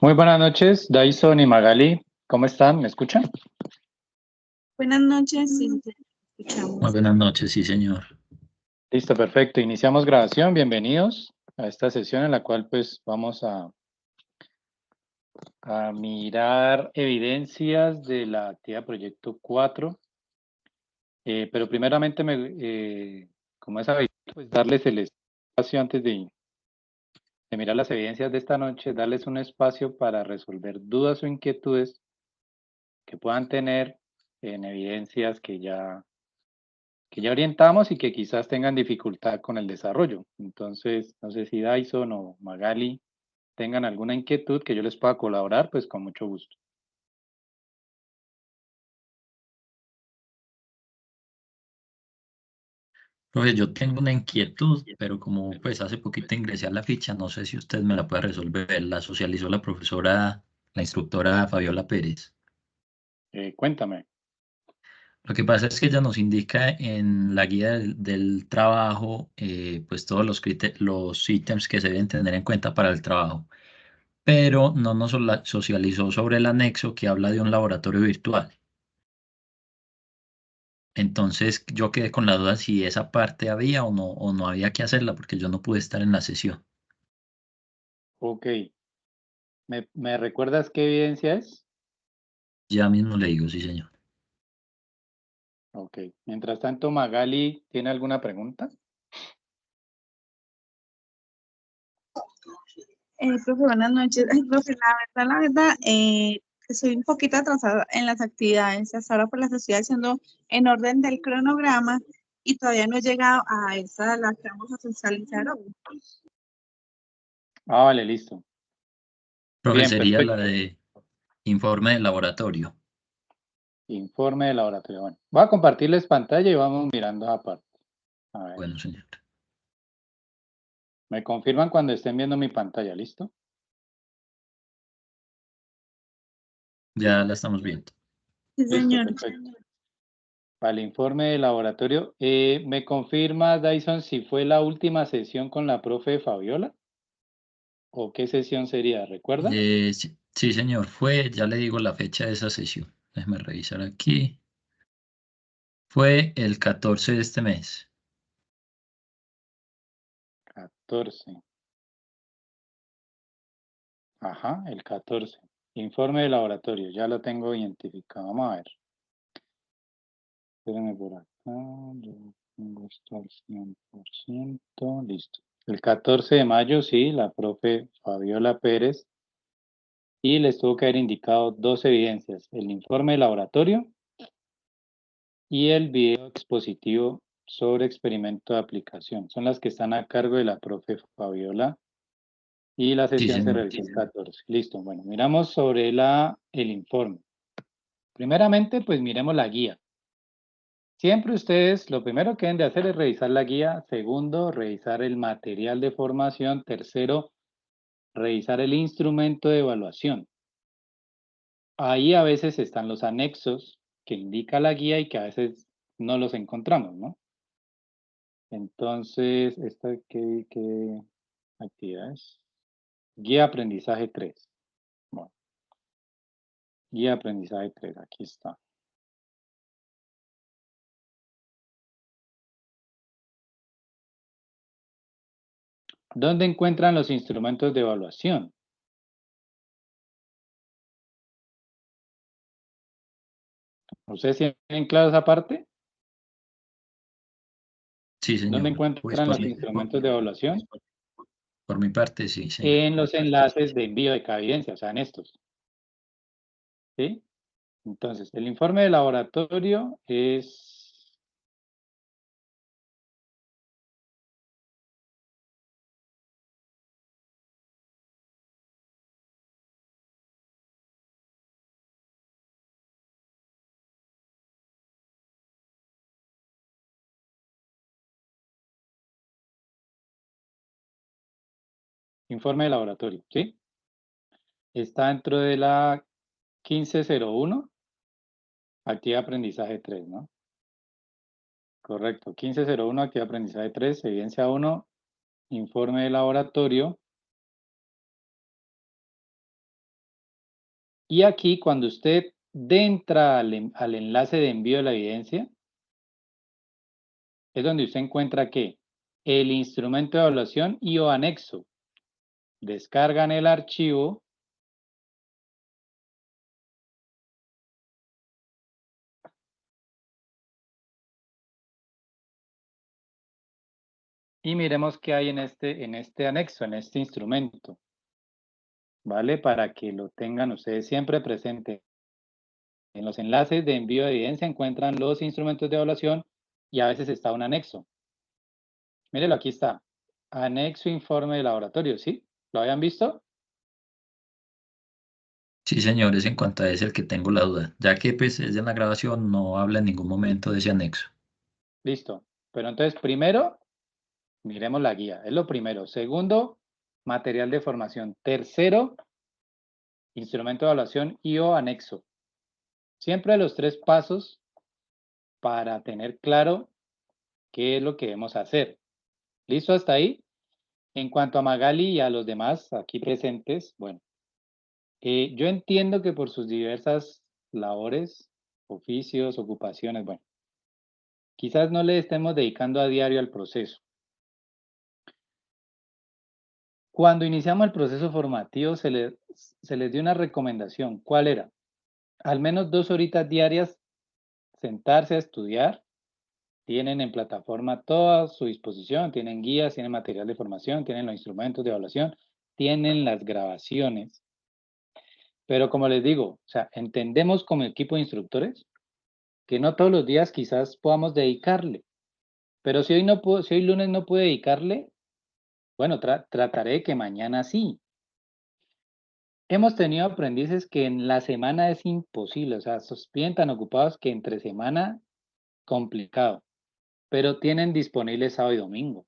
Muy buenas noches, Dyson y Magali. ¿Cómo están? ¿Me escuchan? Buenas noches, sí, te Muy escuchamos. buenas noches, sí, señor. Listo, perfecto. Iniciamos grabación. Bienvenidos a esta sesión en la cual pues vamos a mirar evidencias de la actividad proyecto 4. Pero primeramente, como es habitual, pues darles el espacio antes de mirar las evidencias de esta noche, darles un espacio para resolver dudas o inquietudes que puedan tener en evidencias que ya orientamos y que quizás tengan dificultad con el desarrollo. Entonces, no sé si Dyson o Magali tengan alguna inquietud que yo les pueda colaborar, pues con mucho gusto. Profe, yo tengo una inquietud, pero como pues hace poquito ingresé a la ficha, no sé si usted me la puede resolver. La socializó la profesora, la instructora Fabiola Pérez. Cuéntame. Lo que pasa es que ella nos indica en la guía del trabajo, pues todos los ítems que se deben tener en cuenta para el trabajo, pero no nos socializó sobre el anexo que habla de un laboratorio virtual. Entonces yo quedé con la duda si esa parte había o no había que hacerla porque yo no pude estar en la sesión. Ok. ¿Me recuerdas qué evidencia es? Ya mismo le digo, sí, señor. Ok. Mientras tanto, Magali, ¿tiene alguna pregunta? Profe, buenas noches. Ay, profe, la verdad, estoy un poquito atrasada en las actividades. Hasta ahora pues las estoy haciendo en orden del cronograma y todavía no he llegado a esa, la que vamos a socializar hoy. Ah, vale, listo. Profe, Bien, sería la perfecto. de informe de laboratorio. Informe de laboratorio. Bueno, voy a compartirles pantalla y vamos mirando aparte. A ver, Bueno, señor. me confirman cuando estén viendo mi pantalla, ¿listo? Ya la estamos viendo. Sí, Listo, señor. perfecto. Para el informe de laboratorio, ¿me confirma, Dyson, si fue la última sesión con la profe Fabiola? ¿O qué sesión sería? ¿Recuerda? Sí, sí, señor. Fue, ya le digo la fecha de esa sesión. Déjeme revisar aquí. Fue el 14 de este mes. 14. Ajá, el 14. Informe de laboratorio, ya lo tengo identificado. Vamos a ver. Espérenme por acá. Yo tengo esto al 100%. Listo. El 14 de mayo, sí, la profe Fabiola Pérez. Y les tuvo que haber indicado dos evidencias. El informe de laboratorio y el video expositivo sobre experimento de aplicación. Son las que están a cargo de la profe Fabiola y la Sí, sesión se señor. realizó el 14. Listo, bueno, miramos sobre el informe. Primeramente, pues miremos la guía. Siempre ustedes lo primero que deben de hacer es revisar la guía. Segundo, revisar el material de formación. Tercero, revisar el instrumento de evaluación. Ahí a veces están los anexos que indica la guía y que a veces no los encontramos, ¿no? Entonces, ¿qué actividades? Guía aprendizaje 3. Bueno, guía aprendizaje 3, aquí está. ¿Dónde encuentran los instrumentos de evaluación? ¿Ustedes tienen claro esa parte? Sí, ¿Dónde señor. Pues encuentran los instrumentos de evaluación? por mi parte, sí, señor. En los enlaces de envío de cada evidencia, o sea, en estos. ¿Sí? Entonces, el informe de laboratorio es... Informe de laboratorio, ¿sí? Está dentro de la 1501, actividad aprendizaje 3, ¿no? Correcto, 1501, actividad aprendizaje 3, evidencia 1, informe de laboratorio. Y aquí, cuando usted entra al enlace de envío de la evidencia, es donde usted encuentra que el instrumento de evaluación y o anexo. Descargan el archivo. Y miremos qué hay en este anexo, en este instrumento. ¿Vale? Para que lo tengan ustedes siempre presente. En los enlaces de envío de evidencia encuentran los instrumentos de evaluación y a veces está un anexo. Mírelo, aquí está. Anexo informe de laboratorio, ¿sí? ¿Lo habían visto? Sí, señores, en cuanto a ese el que tengo la duda, ya que pues es en la grabación, no habla en ningún momento de ese anexo. Listo. Pero entonces, primero, miremos la guía. Es lo primero. Segundo, material de formación. Tercero, instrumento de evaluación y o anexo. Siempre los 3 pasos para tener claro qué es lo que debemos hacer. ¿Listo hasta ahí? En cuanto a Magali y a los demás aquí presentes, bueno, yo entiendo que por sus diversas labores, oficios, ocupaciones, bueno, quizás no le estemos dedicando a diario al proceso. Cuando iniciamos el proceso formativo se les dio una recomendación. ¿Cuál era? Al menos 2 horitas diarias sentarse a estudiar. Tienen en plataforma toda a su disposición, tienen guías, tienen material de formación, tienen los instrumentos de evaluación, tienen las grabaciones. Pero como les digo, o sea, entendemos como equipo de instructores que no todos los días quizás podamos dedicarle. Pero si hoy no puedo, si hoy lunes no puedo dedicarle, bueno, trataré que mañana sí. Hemos tenido aprendices que en la semana es imposible, o sea, bien tan ocupados que entre semana complicado, pero tienen disponible sábado y domingo,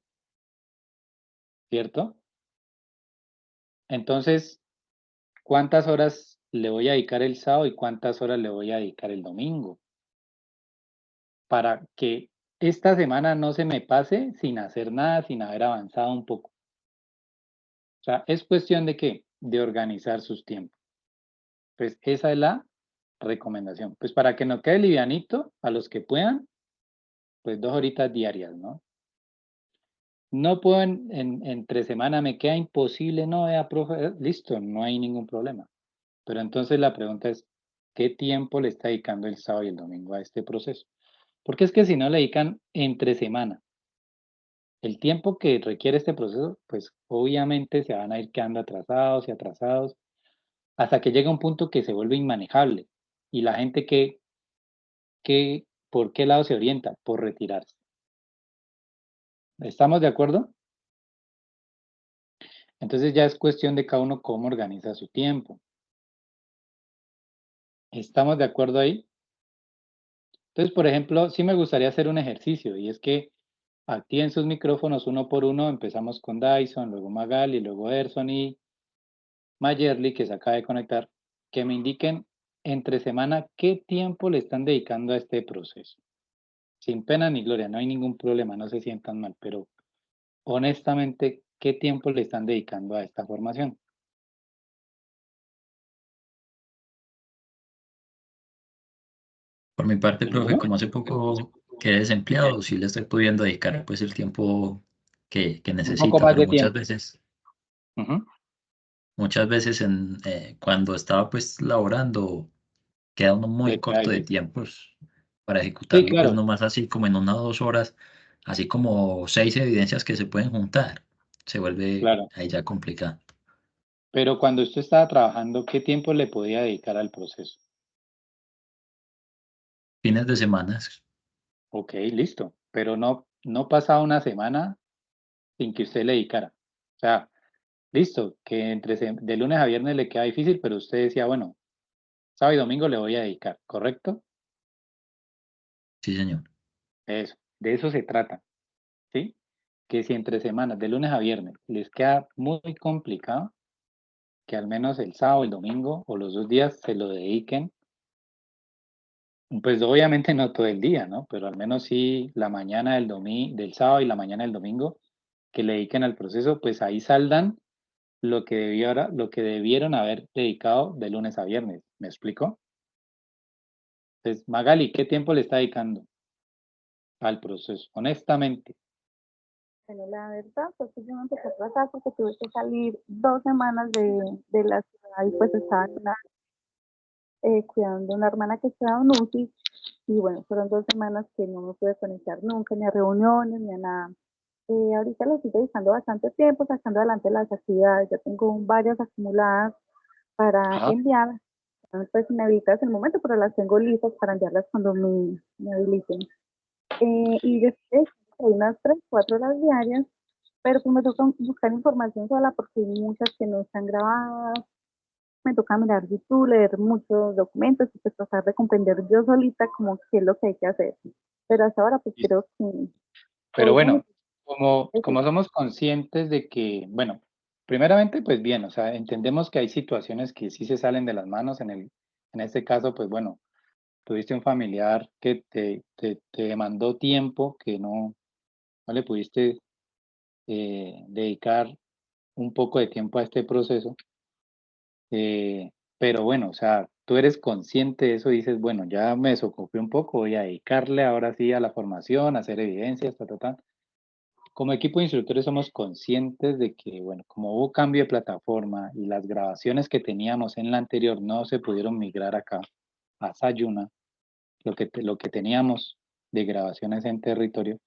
¿cierto? Entonces, ¿cuántas horas le voy a dedicar el sábado y cuántas horas le voy a dedicar el domingo? Para que esta semana no se me pase sin hacer nada, sin haber avanzado un poco. O sea, es cuestión de qué? De organizar sus tiempos. Pues esa es la recomendación. Pues para que no quede livianito, a los que puedan, pues 2 horitas diarias, ¿no? No puedo entre semana, me queda imposible, no, vea, profe, listo, no hay ningún problema. Pero entonces la pregunta es, ¿qué tiempo le está dedicando el sábado y el domingo a este proceso? Porque es que si no le dedican entre semana el tiempo que requiere este proceso, pues obviamente se van a ir quedando atrasados y atrasados hasta que llega un punto que se vuelve inmanejable. Y la gente ¿por qué lado se orienta? Por retirarse. ¿Estamos de acuerdo? Entonces ya es cuestión de cada uno cómo organiza su tiempo. ¿Estamos de acuerdo ahí? Entonces, por ejemplo, sí me gustaría hacer un ejercicio y es que activen sus micrófonos uno por uno. Empezamos con Dyson, luego Magali, luego Erson y Mayerly, que se acaba de conectar, que me indiquen entre semana qué tiempo le están dedicando a este proceso. Sin pena ni gloria, no hay ningún problema, no se sientan mal, pero honestamente, ¿qué tiempo le están dedicando a esta formación? Por mi parte, profe, ¿Ninguno? como hace poco quedé desempleado, sí le estoy pudiendo dedicar pues el tiempo que Un poco necesita, más pero de tiempo. Ujú. muchas veces cuando estaba pues laborando, queda uno muy Le queda corto de difícil. tiempos para Sí, ejecutarlo, pues claro, nomás así como en 1 o 2 horas, así como 6 evidencias que se pueden juntar, se vuelve claro. ahí ya complicado. Pero cuando usted estaba trabajando, ¿qué tiempo le podía dedicar al proceso? Fines de semana, Ok, listo. Pero no pasaba una semana sin que usted le dedicara. O sea, listo, que de lunes a viernes le queda difícil, pero usted decía, bueno, sábado y domingo le voy a dedicar, ¿correcto? sí señor. Eso, de eso se trata, ¿sí? Que si entre semanas, de lunes a viernes, les queda muy complicado, que al menos el sábado, el domingo o los 2 días se lo dediquen. Pues obviamente no todo el día, ¿no? Pero al menos sí la mañana del sábado y la mañana del domingo que le dediquen al proceso, pues ahí saldan lo que debieron haber dedicado de lunes a viernes. ¿Me explico? Entonces, Magali, ¿qué tiempo le está dedicando al proceso? Honestamente. Bueno, la verdad, pues yo me empecé a atrasar porque tuve que salir 2 semanas de la ciudad y pues estaba cuidando a una hermana que estaba en UCI y bueno, fueron 2 semanas que no me pude conectar nunca, ni a reuniones, ni a nada. Ahorita le estoy dedicando bastante tiempo sacando adelante las actividades, ya tengo varias acumuladas para Ajá. enviar, pues inhabilitadas en el momento, pero las tengo listas para enviarlas cuando me habiliten. Y después hay unas 3, 4 horas diarias, pero pues me toca buscar información sola porque hay muchas que no están grabadas, me toca mirar YouTube, leer muchos documentos y pues tratar de comprender yo solita como qué es lo que hay que hacer. Pero hasta ahora pues creo que Pero voy bien. bueno, como somos conscientes de que, bueno, primeramente, pues bien, o sea, entendemos que hay situaciones que sí se salen de las manos. En este caso, pues bueno, tuviste un familiar que te demandó tiempo, que no le pudiste dedicar un poco de tiempo a este proceso. Pero bueno, o sea, tú eres consciente de eso y dices, bueno, ya me desocupé un poco, voy a dedicarle ahora sí a la formación, a hacer evidencias, ta, ta, ta. Como equipo de instructores somos conscientes de que, bueno, como hubo cambio de plataforma y las grabaciones que teníamos en la anterior no se pudieron migrar acá a Sayuna, lo que teníamos de grabaciones en territorio,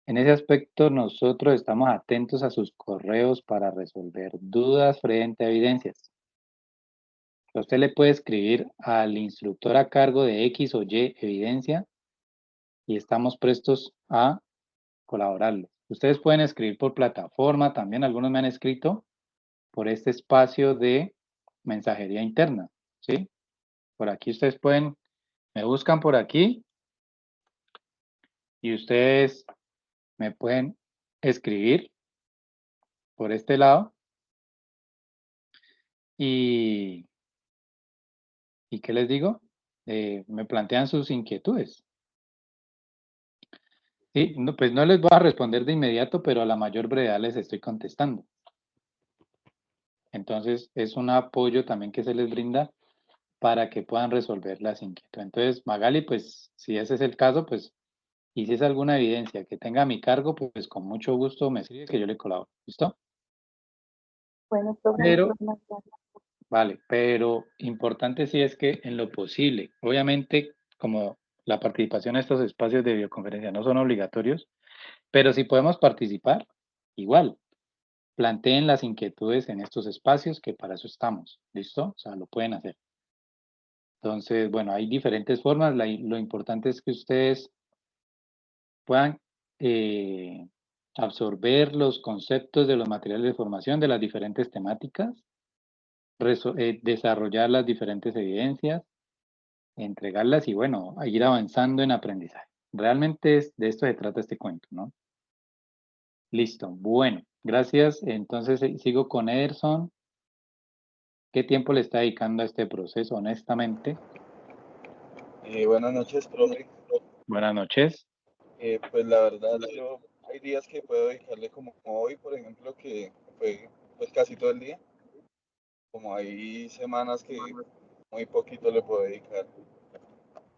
en ese aspecto nosotros estamos atentos a sus correos para resolver dudas frente a evidencias. Usted le puede escribir al instructor a cargo de X o Y evidencia y estamos prestos a colaborarles. Ustedes pueden escribir por plataforma, también algunos me han escrito por este espacio de mensajería interna, ¿sí? Por aquí ustedes me buscan por aquí y ustedes me pueden escribir por este lado y ¿qué les digo? Me plantean sus inquietudes. Sí, no, pues no les voy a responder de inmediato, pero a la mayor brevedad les estoy contestando. Entonces, es un apoyo también que se les brinda para que puedan resolver las inquietudes. Entonces, Magali, pues si ese es el caso, pues, y si es alguna evidencia que tenga a mi cargo, pues con mucho gusto me escribe que yo le colaboro. ¿Listo? Bueno, Pero, vale, pero importante sí es que en lo posible, obviamente, como la participación en estos espacios de videoconferencia no son obligatorios, pero si podemos participar, igual, planteen las inquietudes en estos espacios, que para eso estamos, ¿listo? O sea, lo pueden hacer. Entonces, bueno, hay diferentes formas. Lo importante es que ustedes puedan absorber los conceptos de los materiales de formación de las diferentes temáticas, desarrollar las diferentes evidencias, entregarlas y, bueno, a ir avanzando en aprendizaje. Realmente de esto se trata este cuento, ¿no? Listo. Bueno, gracias. Entonces, sigo con Ederson. ¿Qué tiempo le está dedicando a este proceso, honestamente? Buenas noches, profe. Buenas noches. Pues la verdad, yo hay días que puedo dedicarle como hoy, por ejemplo, que fue pues casi todo el día. Como hay semanas que muy poquito le puedo dedicar.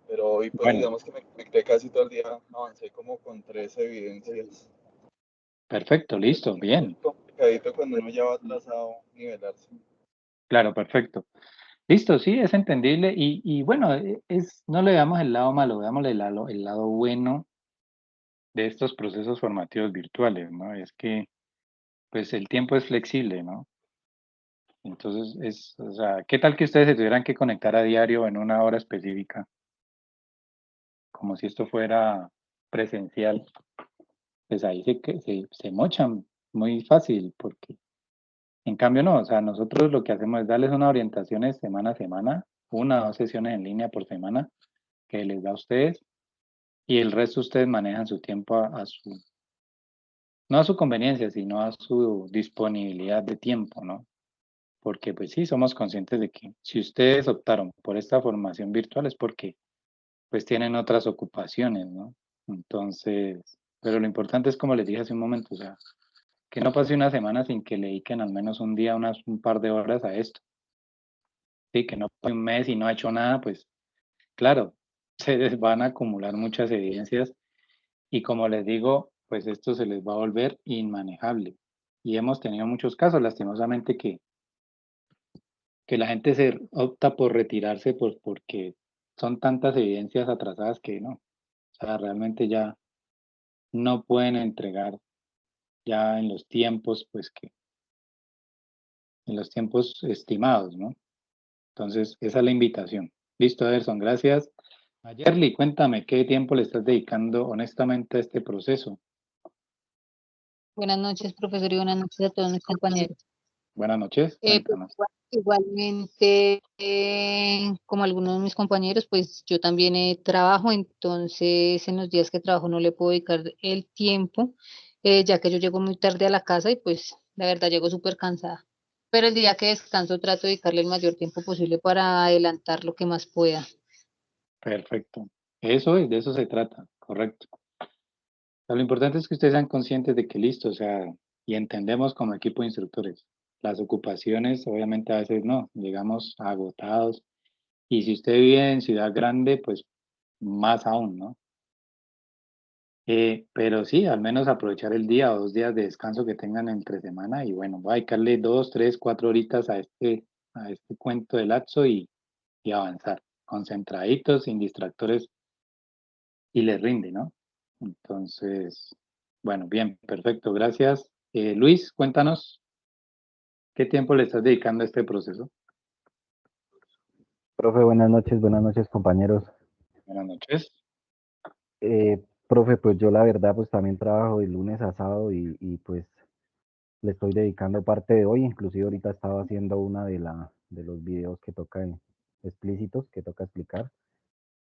Pero hoy pues Bueno, digamos que me quedé casi todo el día, avancé como con 3 evidencias. perfecto, listo, Es bien. complicadito cuando uno ya va atrasado nivelarse. Claro, perfecto. Listo, sí, es entendible y bueno, no le damos el lado malo, veámosle el lado bueno de estos procesos formativos virtuales, ¿no? Es que, pues, el tiempo es flexible, ¿no? Entonces, o sea, ¿qué tal que ustedes se tuvieran que conectar a diario en una hora específica, como si esto fuera presencial? Pues ahí se mochan muy fácil, porque en cambio no, o sea, nosotros lo que hacemos es darles unas orientaciones semana a semana, 1 o 2 sesiones en línea por semana que les da a ustedes y el resto ustedes manejan su tiempo no a su conveniencia, sino a su disponibilidad de tiempo, ¿no? Porque pues sí, somos conscientes de que si ustedes optaron por esta formación virtual es porque pues tienen otras ocupaciones, ¿no? Entonces, pero lo importante es como les dije hace un momento, o sea, que no pase una semana sin que le dediquen al menos un día, un par de horas a esto. Sí, que no pase un mes y no ha hecho nada, pues claro, se les van a acumular muchas evidencias y como les digo, pues esto se les va a volver inmanejable. Y hemos tenido muchos casos, lastimosamente, que la gente se opta por retirarse porque son tantas evidencias atrasadas que no, o sea, realmente ya no pueden entregar ya en los tiempos, pues que en los tiempos estimados, ¿no? Entonces, esa es la invitación. Listo, Ederson, gracias. Ayerly, cuéntame, ¿qué tiempo le estás dedicando honestamente a este proceso? Buenas noches, profesor, y buenas noches a todos mis compañeros. Buenas noches, Pues, cuéntanos. igualmente, como algunos de mis compañeros, pues yo también trabajo, entonces en los días que trabajo no le puedo dedicar el tiempo, ya que yo llego muy tarde a la casa y pues la verdad llego súper cansada. Pero el día que descanso trato de dedicarle el mayor tiempo posible para adelantar lo que más pueda. Perfecto. Eso es, de eso se trata, correcto. Lo importante es que ustedes sean conscientes de que listo, o sea, y entendemos como equipo de instructores. Las ocupaciones, obviamente, a veces no, llegamos agotados. Y si usted vive en ciudad grande, pues más aún, ¿no? Pero sí, al menos aprovechar el día o 2 días de descanso que tengan entre semana y bueno, voy a dedicarle 2, 3, 4 horitas a este cuento de Lazo y avanzar, concentraditos, sin distractores y les rinde, ¿no? Entonces, bueno, bien, perfecto, gracias. Luis, cuéntanos, ¿qué tiempo le estás dedicando a este proceso? Profe, buenas noches compañeros. Buenas noches. Profe, pues yo la verdad pues también trabajo de lunes a sábado y pues le estoy dedicando parte de hoy, inclusive ahorita estaba haciendo una de los videos que toca explícitos, que toca explicar.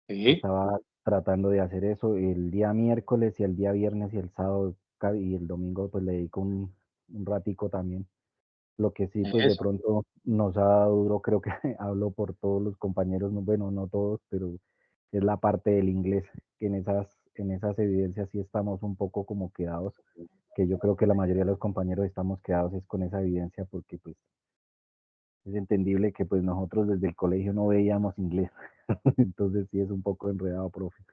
Sí, Estaba tratando de hacer eso el día miércoles y el día viernes y el sábado y el domingo pues le dedico un ratico también. Lo que sí, pues de eso. pronto nos ha dado duro, creo que hablo por todos los compañeros, bueno, no todos, pero es la parte del inglés, que en esas evidencias sí estamos un poco como quedados, que yo creo que la mayoría de los compañeros estamos quedados es con esa evidencia porque pues es entendible que pues nosotros desde el colegio no veíamos inglés, entonces sí es un poco enredado, profe.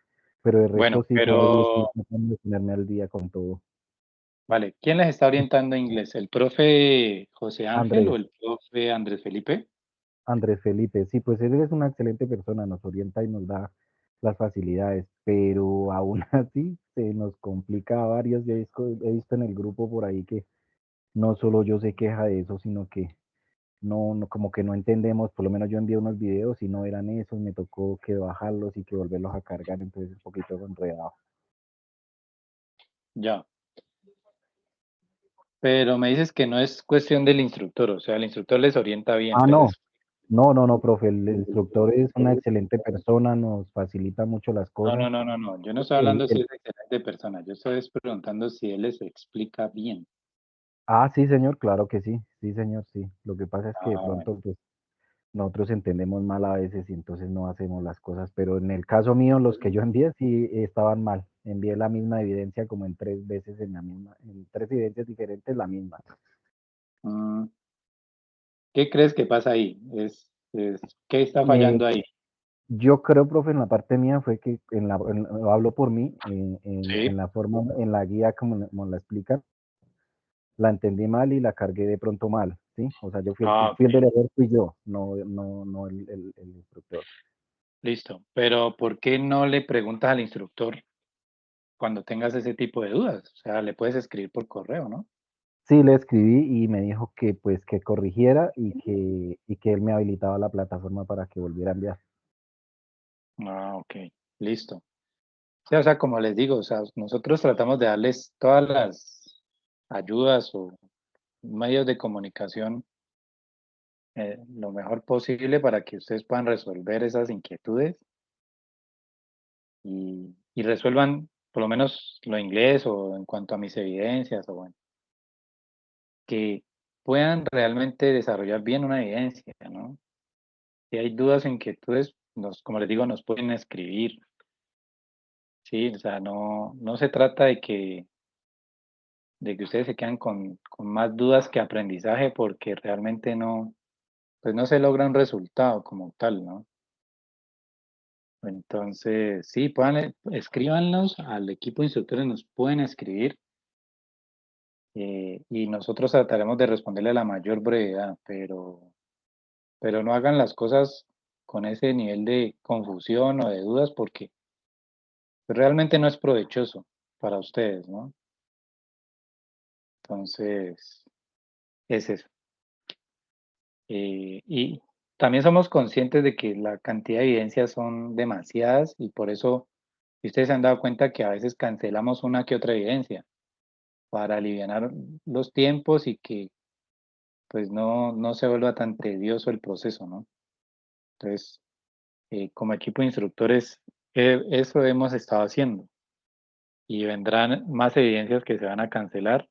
Pero de resto Bueno, sí, por ahí estoy pero, tratando de ponerme al día con todo. vale, ¿quién les está orientando inglés? ¿El profe José Ángel o Andrés, el profe Andrés Felipe? Andrés Felipe, sí, pues él es una excelente persona, nos orienta y nos da las facilidades, pero aún así se nos complica a varios. He visto en el grupo por ahí que no solo yo se queja de eso, sino que como que no entendemos, por lo menos yo envié unos videos y no eran esos, me tocó que bajarlos y que volverlos a cargar, entonces es un poquito enredado. Ya. Pero me dices que no es cuestión del instructor, o sea, el instructor les orienta bien, Ah, les no, no, profe, el instructor es una excelente persona, nos facilita mucho las No, cosas. no, no, no, no. Yo no estoy El, hablando si el- es excelente persona. Yo estoy preguntando si él les explica bien. sí, señor, claro que sí, sí, señor, sí. Lo que pasa es que de Ah, bueno. pronto, pues, nosotros entendemos mal a veces y entonces no hacemos las cosas, pero en el caso mío, los que yo envié sí estaban mal. Envié la misma evidencia como en 3 veces en 3 evidencias diferentes la misma. Mm, ¿qué crees que pasa ahí? ¿Qué está Eh, fallando ahí? yo creo, profe, en la parte mía fue que hablo por mí, Sí. en la forma, en la guía como la explican, la entendí mal y la cargué de pronto mal, ¿sí? O sea, Ah, fui el ok. del error, fui yo, no el instructor. Listo. Pero ¿por qué no le preguntas al instructor cuando tengas ese tipo de dudas? O sea, le puedes escribir por correo, ¿no? Sí, le escribí y me dijo que pues que corrigiera y que él me habilitaba la plataforma para que volviera a enviar. Ah, ok. Listo. Sí, o sea, como les digo, o sea, nosotros tratamos de darles todas las ayudas o medios de comunicación lo mejor posible para que ustedes puedan resolver esas inquietudes y resuelvan por lo menos lo inglés o en cuanto a mis evidencias o bueno, que puedan realmente desarrollar bien una evidencia, ¿no? Si hay dudas o inquietudes, como les digo, nos pueden escribir, ¿sí? O sea, no se trata de que de que ustedes se quedan con más dudas que aprendizaje porque realmente no, pues no se logra un resultado como tal, ¿no? Entonces, sí, escríbanos al equipo de instructores, nos pueden escribir y nosotros trataremos de responderle a la mayor brevedad, pero no hagan las cosas con ese nivel de confusión o de dudas porque realmente no es provechoso para ustedes, ¿no? Entonces, es eso. Y también somos conscientes de que la cantidad de evidencias son demasiadas y por eso ustedes se han dado cuenta que a veces cancelamos una que otra evidencia para aliviar los tiempos y que pues no se vuelva tan tedioso el proceso, ¿no? Entonces, como equipo de instructores, eso hemos estado haciendo y vendrán más evidencias que se van a cancelar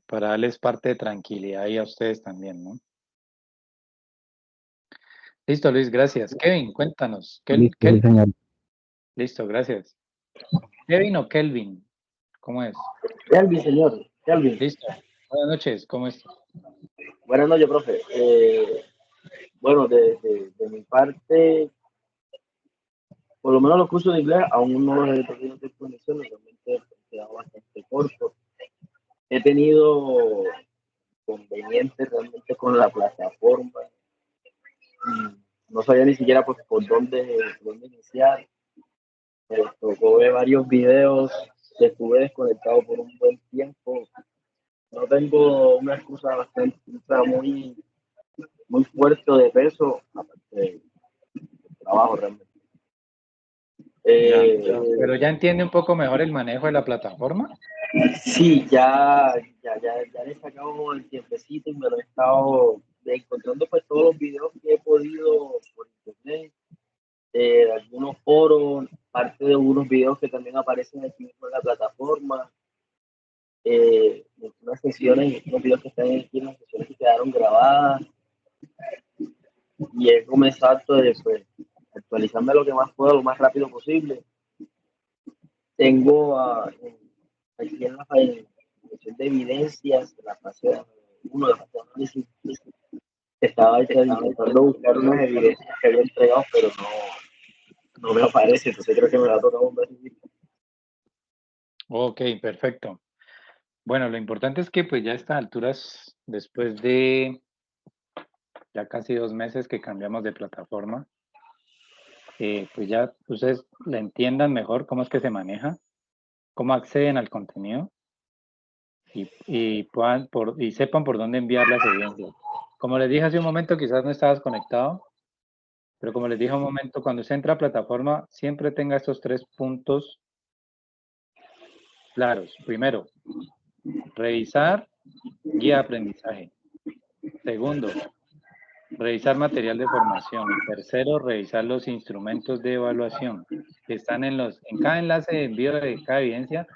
para darles parte de tranquilidad y a ustedes también, ¿no? Listo, Luis, gracias. Kevin, cuéntanos. Listo, sí, señor. Listo, gracias. ¿Kevin o Kelvin? ¿Cómo es? Kelvin, señor. Kelvin. Listo. Buenas noches, ¿cómo es? Buenas noches, profe. Bueno, de mi parte, por lo menos los cursos de inglés aún no los he tenido de condiciones, realmente he quedado bastante corto. He tenido convenientes realmente con la plataforma. No sabía ni siquiera por dónde iniciar. Me tocó ver varios videos, estuve desconectado por un buen tiempo. No tengo una excusa bastante, muy fuerte de peso, aparte del trabajo realmente. Pero ya entiende un poco mejor el manejo de la plataforma. Sí, ya le he sacado el tiempecito y me lo he estado encontrando pues todos los videos que he podido por internet, algunos foros, parte de algunos videos que también aparecen aquí mismo en la plataforma, unas sesiones, unos videos que están aquí en las sesiones que quedaron grabadas y he comenzado pues, actualizarme lo que más puedo, lo más rápido posible. Tengo aquí en la sección de evidencias, de la fase 1, de la fase de análisis, estaba intentando buscar unas evidencias que había entregado, pero no me aparece, entonces creo que me la ha tocado un beso. Ok, perfecto. Bueno, lo importante es que pues ya a estas alturas, después de ya casi 2 meses que cambiamos de plataforma, pues ya ustedes la entiendan mejor cómo es que se maneja, cómo acceden al contenido y sepan por dónde enviar las evidencias. Como les dije hace un momento, quizás no estabas conectado, pero como les dije un momento, cuando usted entra a plataforma, siempre tenga estos 3 puntos claros. Primero, revisar guía de aprendizaje. Segundo, revisar material de formación. Y tercero, revisar los instrumentos de evaluación que están en cada enlace de envío de cada evidencia,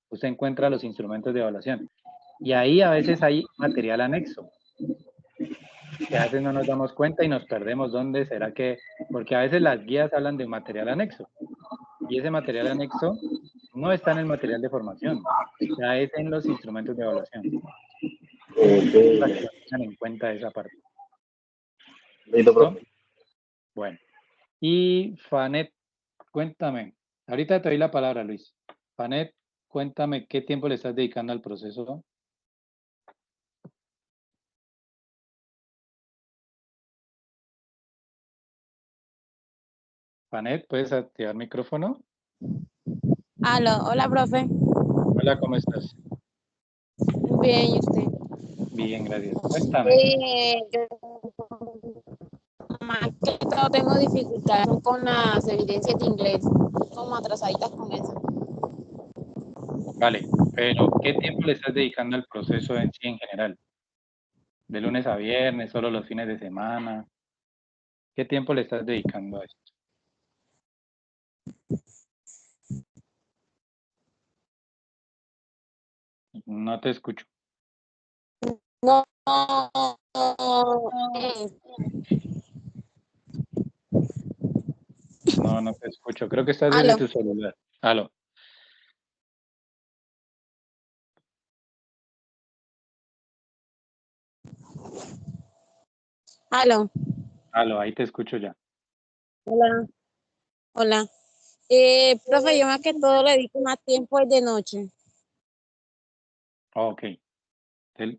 usted encuentra los instrumentos de evaluación. Y ahí a veces hay material anexo, que a veces no nos damos cuenta y nos perdemos dónde será que, porque a veces las guías hablan de material anexo, y ese material anexo no está en el material de formación, está en los instrumentos de evaluación. Para que tengan en cuenta esa parte. ¿Listo? Bueno. Y Fanet, cuéntame, ahorita te doy la palabra, Luis. Fanet, cuéntame qué tiempo le estás dedicando al proceso. Fanet, ¿puedes activar micrófono? Aló, hola, profe. Hola, ¿cómo estás? Bien, ¿y usted? Bien, gracias. Cuéntame. Yo más que todo tengo dificultades con las evidencias de inglés, como atrasaditas con eso. Vale, pero ¿qué tiempo le estás dedicando al proceso en sí en general? ¿De lunes a viernes, solo los fines de semana? ¿Qué tiempo le estás dedicando a esto? No te escucho. No, No te escucho. Creo que estás desde tu celular. Aló. Aló, Aló, ahí te escucho ya. hola, hola. Profe, yo más que todo le dedico más tiempo es de noche. Ok.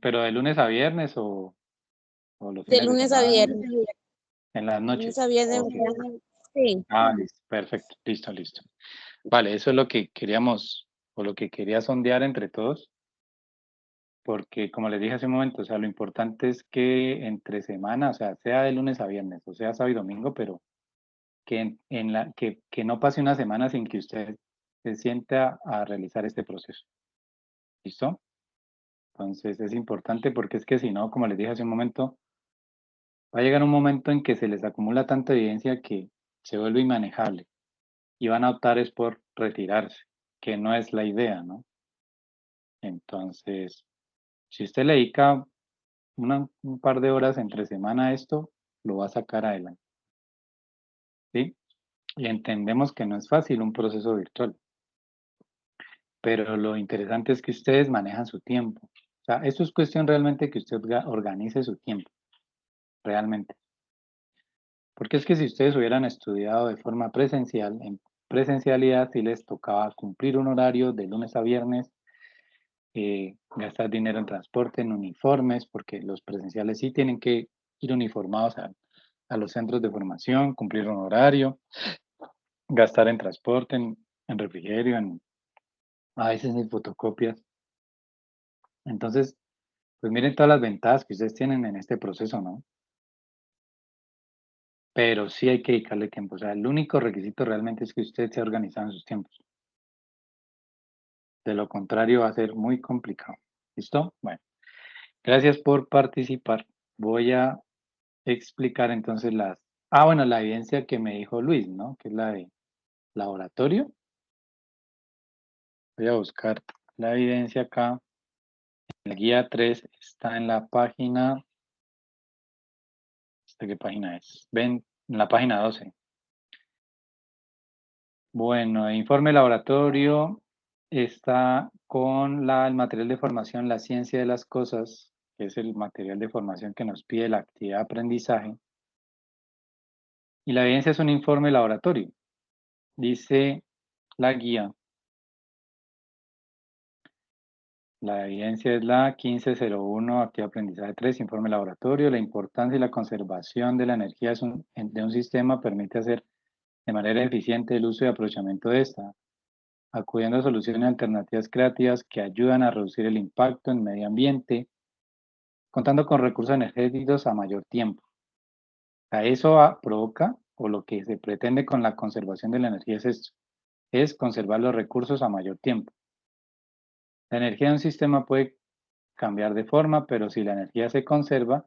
¿Pero de lunes a viernes o los De fines de lunes a semana? viernes. En las Lunes noches. a viernes. Ok. Sí. Ah, listo, perfecto, listo. Vale, eso es lo que queríamos, o lo que quería sondear entre todos, porque como les dije hace un momento, o sea, lo importante es que entre semana, o sea, sea de lunes a viernes, o sea, sábado y domingo, pero que no pase una semana sin que usted se sienta a realizar este proceso. ¿Listo? Entonces es importante porque es que si no, como les dije hace un momento, va a llegar un momento en que se les acumula tanta evidencia que se vuelve inmanejable y van a optar es por retirarse, que no es la idea, ¿no? Entonces, si usted le dedica un par de horas entre semana a esto, lo va a sacar adelante, ¿sí? Y entendemos que no es fácil un proceso virtual, pero lo interesante es que ustedes manejan su tiempo. O sea, esto es cuestión realmente que usted organice su tiempo, realmente. Porque es que si ustedes hubieran estudiado de forma presencial, en presencialidad sí les tocaba cumplir un horario de lunes a viernes, gastar dinero en transporte, en uniformes, porque los presenciales sí tienen que ir uniformados a los centros de formación, cumplir un horario, gastar en transporte, en refrigerio, a veces en fotocopias. Entonces, pues miren todas las ventajas que ustedes tienen en este proceso, ¿no? Pero sí hay que dedicarle tiempo. O sea, el único requisito realmente es que usted se ha organizado en sus tiempos. De lo contrario va a ser muy complicado. ¿Listo? Bueno, gracias por participar. Voy a explicar entonces bueno, la evidencia que me dijo Luis, ¿no? Que es la de laboratorio. Voy a buscar la evidencia acá. La guía 3 está en la página, ¿qué página es? Ven, en la página 12. Bueno, informe laboratorio está con el material de formación, la ciencia de las cosas, que es el material de formación que nos pide la actividad de aprendizaje. Y la evidencia es un informe laboratorio. Dice la guía. La evidencia es la 1501, actividad de aprendizaje 3, informe laboratorio. La importancia y la conservación de la energía de un sistema permite hacer de manera eficiente el uso y aprovechamiento de esta, acudiendo a soluciones alternativas creativas que ayudan a reducir el impacto en medio ambiente, contando con recursos energéticos a mayor tiempo. A eso provoca, o lo que se pretende con la conservación de la energía es esto, es conservar los recursos a mayor tiempo. La energía de un sistema puede cambiar de forma, pero si la energía se conserva,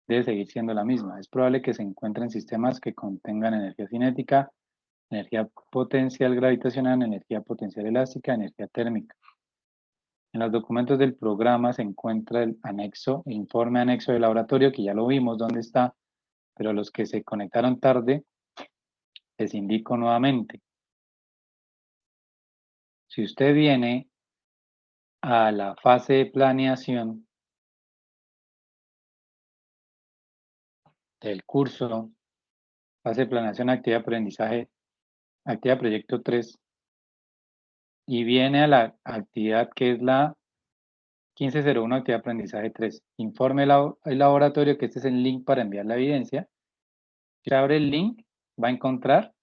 debe seguir siendo la misma. Es probable que se encuentren sistemas que contengan energía cinética, energía potencial gravitacional, energía potencial elástica, energía térmica. En los documentos del programa se encuentra el informe anexo de laboratorio, que ya lo vimos dónde está, pero los que se conectaron tarde, les indico nuevamente. Si usted viene a la fase de planeación del curso, fase de planeación, actividad de aprendizaje, actividad proyecto 3, y viene a la actividad que es la 1501, actividad de aprendizaje 3, informe el laboratorio, que este es el link para enviar la evidencia. Si abre el link, va a encontrar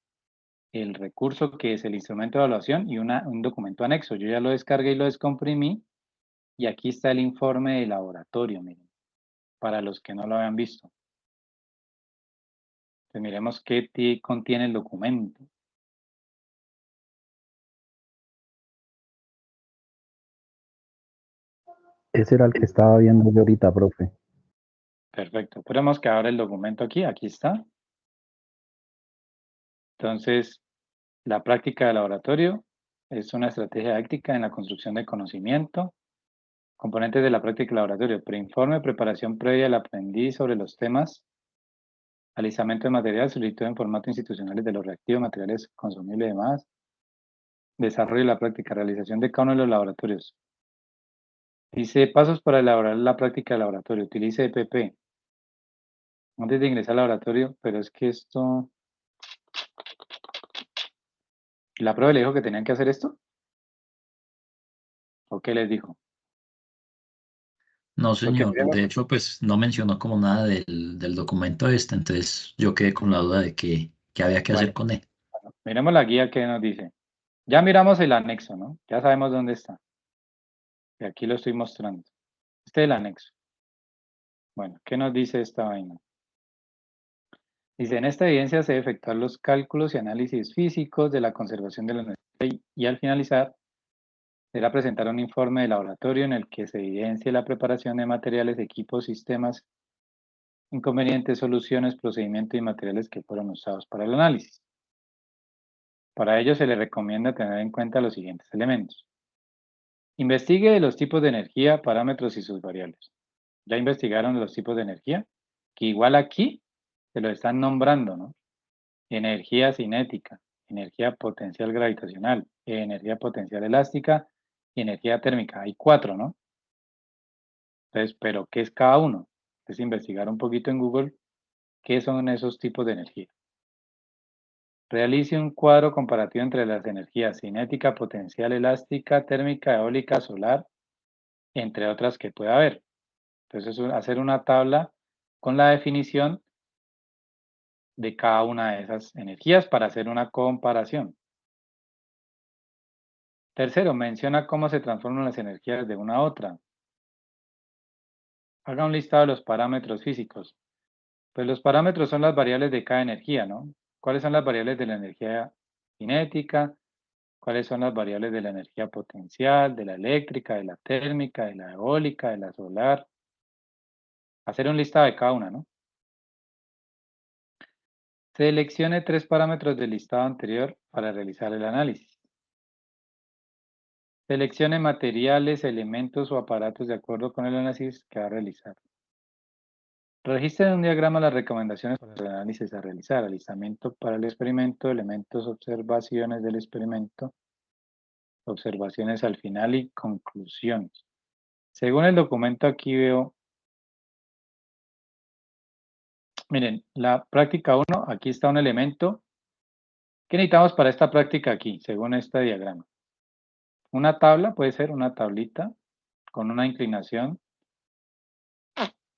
el recurso que es el instrumento de evaluación y un documento anexo. Yo ya lo descargué y lo descomprimí, y aquí está el informe de laboratorio, miren, para los que no lo habían visto. Entonces miremos qué contiene el documento. Ese era el que estaba viendo yo ahorita, profe. Perfecto. Esperemos que abra el documento aquí está. Entonces, la práctica de laboratorio es una estrategia didáctica en la construcción de conocimiento. Componentes de la práctica de laboratorio: preinforme, preparación previa al aprendiz sobre los temas, alisamiento de material, solicitud en formato institucionales de los reactivos, materiales consumibles y demás, desarrollo de la práctica, realización de cada uno de los laboratorios. Dice, pasos para elaborar la práctica de laboratorio. Utilice EPP. antes de ingresar al laboratorio, pero es que esto, ¿la prueba le dijo que tenían que hacer esto? ¿O qué les dijo? No, Porque señor. miremos, De hecho, pues no mencionó como nada del documento este, entonces yo quedé con la duda de qué había que hacer bueno, con él. miremos la guía que nos dice. Ya miramos el anexo, ¿no? Ya sabemos dónde está. Y aquí lo estoy mostrando. Este es el anexo. Bueno, ¿qué nos dice esta vaina? Dice, en esta evidencia se debe efectuar los cálculos y análisis físicos de la conservación de la energía y al finalizar deberá presentar un informe de laboratorio en el que se evidencie la preparación de materiales, equipos, sistemas, inconvenientes, soluciones, procedimientos y materiales que fueron usados para el análisis. Para ello se le recomienda tener en cuenta los siguientes elementos. Investigue los tipos de energía, parámetros y sus variables. ¿Ya investigaron los tipos de energía? Que igual aquí se lo están nombrando, ¿no? Energía cinética, energía potencial gravitacional, energía potencial elástica y energía térmica. Hay 4, ¿no? Entonces, ¿pero qué es cada uno? Es investigar un poquito en Google qué son esos tipos de energía. Realice un cuadro comparativo entre las energías cinética, potencial elástica, térmica, eólica, solar, entre otras que pueda haber. Entonces, hacer una tabla con la definición de cada una de esas energías para hacer una comparación. Tercero, menciona cómo se transforman las energías de una a otra. Haga un listado de los parámetros físicos. Pues los parámetros son las variables de cada energía, ¿no? ¿Cuáles son las variables de la energía cinética? ¿Cuáles son las variables de la energía potencial, de la eléctrica, de la térmica, de la eólica, de la solar? Hacer un listado de cada una, ¿no? Seleccione 3 parámetros del listado anterior para realizar el análisis. Seleccione materiales, elementos o aparatos de acuerdo con el análisis que va a realizar. Registre en un diagrama las recomendaciones para el análisis a realizar, alistamiento para el experimento, elementos, observaciones del experimento, observaciones al final y conclusiones. Según el documento aquí veo, miren, la práctica 1, aquí está un elemento. ¿Qué necesitamos para esta práctica aquí, según este diagrama? Una tabla, puede ser una tablita con una inclinación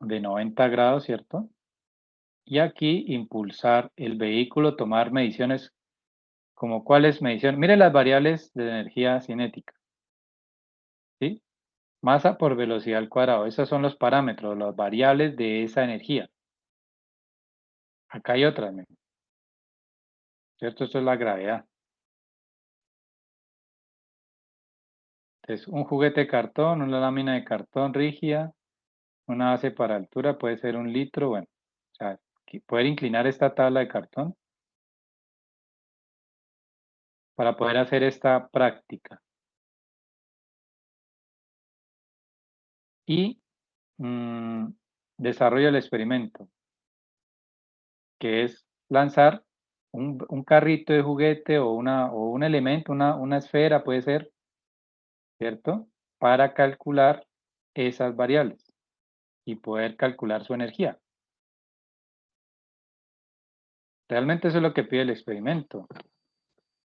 de 90 grados, ¿cierto? Y aquí impulsar el vehículo, tomar mediciones, como cuáles mediciones. Miren las variables de energía cinética, ¿sí? Masa por velocidad al cuadrado. Esos son los parámetros, las variables de esa energía. Acá hay otras, miren, ¿cierto? Esto es la gravedad. Entonces, un juguete de cartón, una lámina de cartón rígida, una base para altura, puede ser 1 litro, bueno, o sea, poder inclinar esta tabla de cartón para poder hacer esta práctica. Y desarrollo el experimento, que es lanzar un carrito de juguete o un elemento, una esfera puede ser, ¿cierto? Para calcular esas variables y poder calcular su energía. Realmente eso es lo que pide el experimento,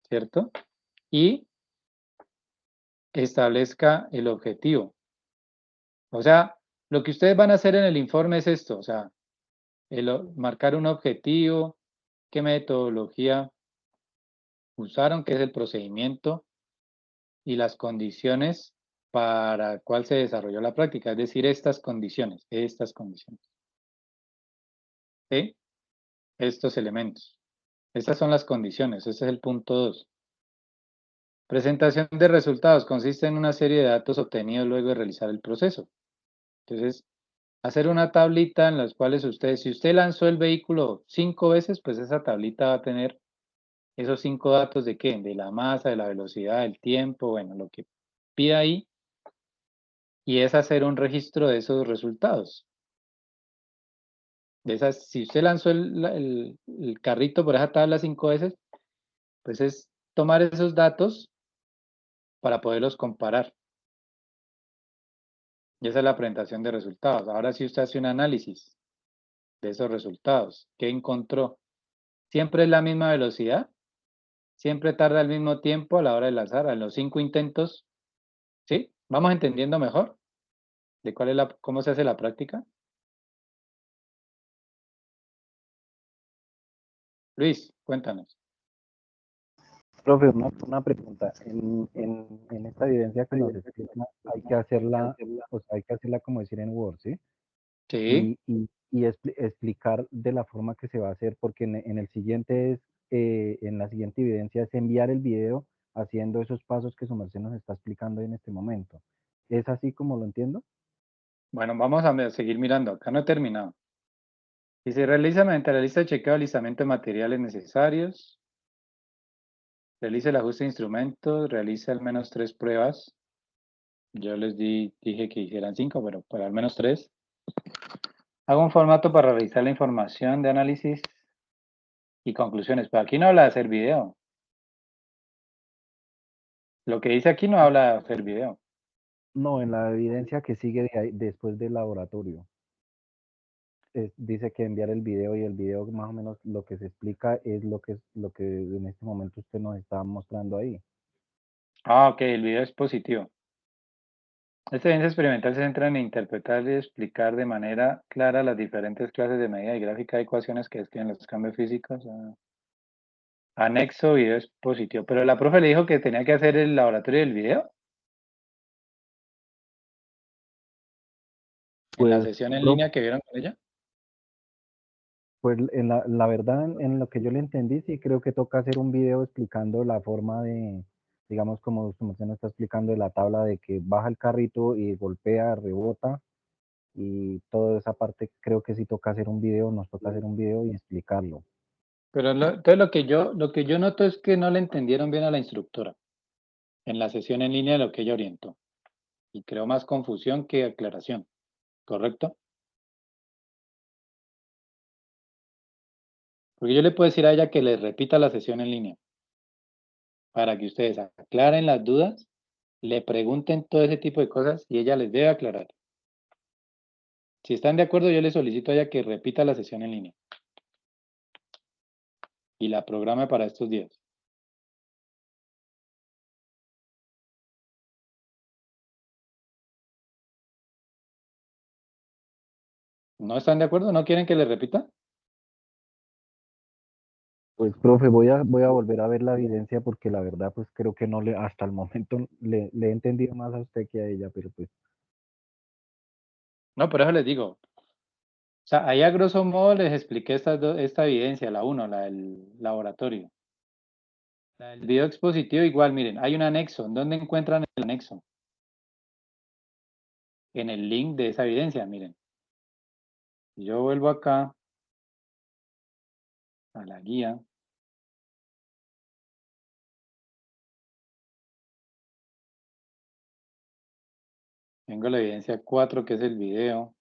¿cierto? Y establezca el objetivo. O sea, lo que ustedes van a hacer en el informe es esto, o sea, marcar un objetivo, qué metodología usaron, qué es el procedimiento y las condiciones para cuál se desarrolló la práctica, es decir, estas condiciones. ¿Sí? Estos elementos. Estas son las condiciones, ese es el punto 2. Presentación de resultados consiste en una serie de datos obtenidos luego de realizar el proceso. Entonces, hacer una tablita en las cuales si usted lanzó el vehículo 5 veces, pues esa tablita va a tener esos 5 datos de qué, de la masa, de la velocidad, del tiempo, bueno, lo que pida ahí, y es hacer un registro de esos resultados. Si usted lanzó el carrito por esa tabla 5 veces, pues es tomar esos datos para poderlos comparar. Y esa es la presentación de resultados. Ahora sí usted hace un análisis. de esos resultados. ¿Qué encontró? ¿Siempre es la misma velocidad? ¿Siempre tarda el mismo tiempo a la hora de lanzar? ¿En los 5 intentos? ¿Sí? ¿Vamos entendiendo mejor de cuál es cómo se hace la práctica? Luis, cuéntanos. Profe, una pregunta. En esta evidencia que nos explica, hay que hacerla, pues hay que hacerla como decir en Word, ¿sí? Sí. Y explicar de la forma que se va a hacer, porque en el siguiente es, en la siguiente evidencia es enviar el video haciendo esos pasos que su merced nos está explicando en este momento. ¿Es así como lo entiendo? Bueno, vamos a seguir mirando. Acá no he terminado. Y se realiza mediante la lista de chequeo de alistamiento de materiales necesarios. Realice el ajuste de instrumentos. Realice al menos 3 pruebas. Yo les dije que hicieran 5, pero para al menos 3. Hago un formato para realizar la información de análisis y conclusiones. Pero aquí no habla de hacer video. Lo que dice aquí no habla de hacer video. No, en la evidencia que sigue después del laboratorio. Dice que enviar el video y el video más o menos lo que se explica es lo que en este momento usted nos está mostrando ahí. Ah, ok, el video es positivo. Esta evidencia experimental se centra en interpretar y explicar de manera clara las diferentes clases de medida y gráfica de ecuaciones que describen los cambios físicos. Anexo, video es positivo. Pero la profe le dijo que tenía que hacer el laboratorio del video. En la Pues, sesión en línea que vieron con ella. Pues en la verdad, en lo que yo le entendí, sí creo que toca hacer un video explicando la forma de, digamos, como usted nos está explicando de la tabla de que baja el carrito y golpea, rebota, y toda esa parte creo que sí toca hacer un video, nos toca hacer un video y explicarlo. Pero entonces lo que yo noto es que no le entendieron bien a la instructora en la sesión en línea de lo que ella orientó. Y creo más confusión que aclaración. ¿Correcto? Porque yo le puedo decir a ella que le repita la sesión en línea para que ustedes aclaren las dudas, le pregunten todo ese tipo de cosas y ella les debe aclarar. Si están de acuerdo, yo le solicito a ella que repita la sesión en línea y la programe para estos días. ¿No están de acuerdo? ¿No quieren que le repita? Pues, profe, voy a volver a ver la evidencia porque la verdad, pues creo que no hasta el momento le he entendido más a usted que a ella, pero pues. No, por eso les digo. O sea, ahí a grosso modo les expliqué esta evidencia, la 1, la del laboratorio. La del video expositivo igual, miren, hay un anexo. ¿En dónde encuentran el anexo? En el link de esa evidencia, miren. Yo vuelvo acá a la guía. Tengo la evidencia 4, que es el video.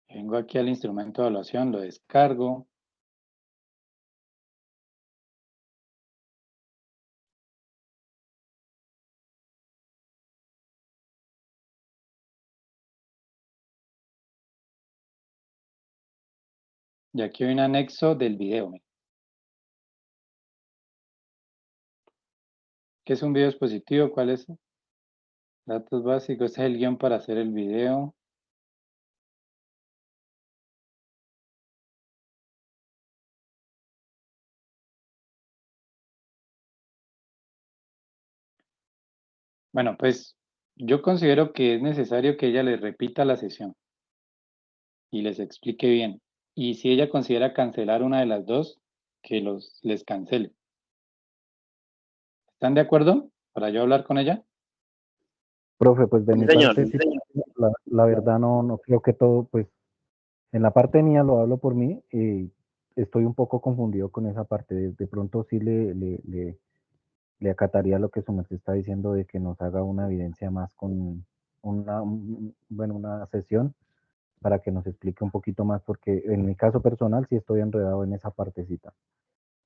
Vengo aquí al instrumento de evaluación, lo descargo. Y aquí hay un anexo del video. Miren. ¿Qué es un video expositivo? ¿Cuál es? Datos básicos. Este es el guión para hacer el video. Bueno, pues yo considero que es necesario que ella les repita la sesión y les explique bien. Y si ella considera cancelar una de las dos, que les cancele. ¿Están de acuerdo? Para yo hablar con ella. Profe, pues de Sí, mi señor. parte, sí, la verdad no creo que todo, pues en la parte mía lo hablo por mí y estoy un poco confundido con esa parte. De pronto sí le acataría lo que su merced está diciendo de que nos haga una evidencia más con una sesión para que nos explique un poquito más, porque en mi caso personal sí estoy enredado en esa partecita.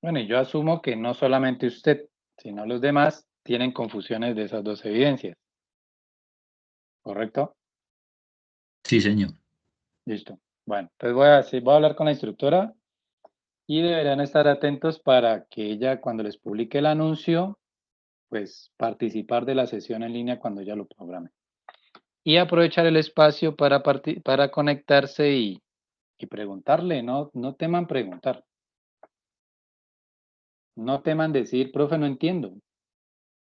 Bueno, y yo asumo que no solamente usted, sino los demás tienen confusiones de esas dos evidencias. ¿Correcto? Sí, señor. Listo. Bueno, entonces voy a hablar con la instructora y deberán estar atentos para que ella, cuando les publique el anuncio, pues participar de la sesión en línea cuando ella lo programe. Y aprovechar el espacio para conectarse y preguntarle, no teman preguntar. No teman decir, profe, no entiendo.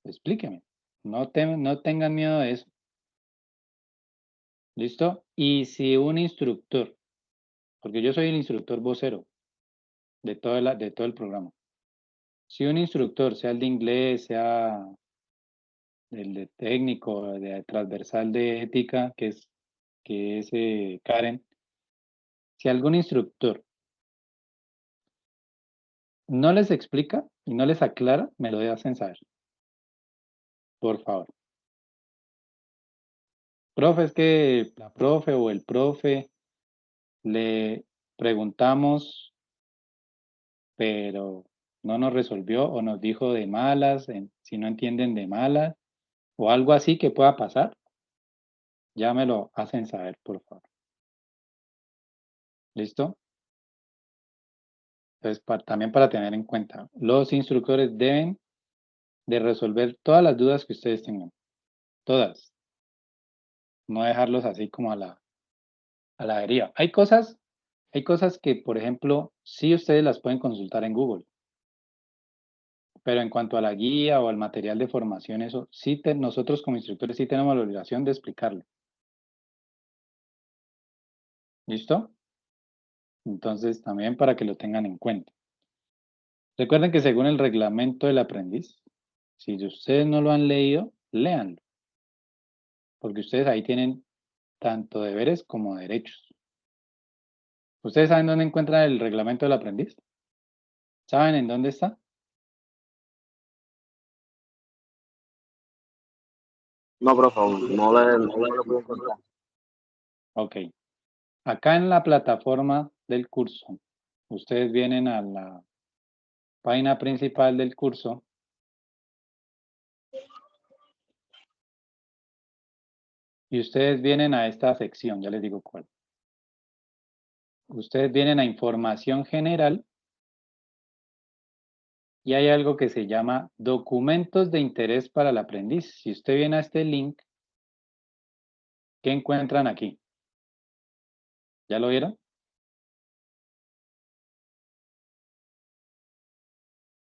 Explíqueme. No tengan miedo de eso. ¿Listo? Y si un instructor, porque yo soy el instructor vocero de todo el programa. Si un instructor, sea el de inglés, sea el de técnico, de transversal de ética, que es Karen, si algún instructor no les explica y no les aclara, me lo hacen saber. Por favor. Profe, es que la profe o el profe le preguntamos, pero no nos resolvió o nos dijo de malas, si no entienden de malas, o algo así que pueda pasar, ya me lo hacen saber, por favor. ¿Listo? Entonces, también para tener en cuenta, los instructores deben de resolver todas las dudas que ustedes tengan. Todas. No dejarlos así como a la deriva. Hay cosas que, por ejemplo, sí ustedes las pueden consultar en Google. Pero en cuanto a la guía o al material de formación, eso sí, nosotros como instructores sí tenemos la obligación de explicarle. ¿Listo? Entonces, también para que lo tengan en cuenta. Recuerden que según el reglamento del aprendiz, si ustedes no lo han leído, léanlo. Porque ustedes ahí tienen tanto deberes como derechos. ¿Ustedes saben dónde encuentran el reglamento del aprendiz? ¿Saben en dónde está? No, por favor, no le puedo encontrar. Ok. Acá en la plataforma del curso, ustedes vienen a la página principal del curso. Y ustedes vienen a esta sección, ya les digo cuál. Ustedes vienen a información general y hay algo que se llama documentos de interés para el aprendiz. Si usted viene a este link, ¿qué encuentran aquí? ¿Ya lo vieron?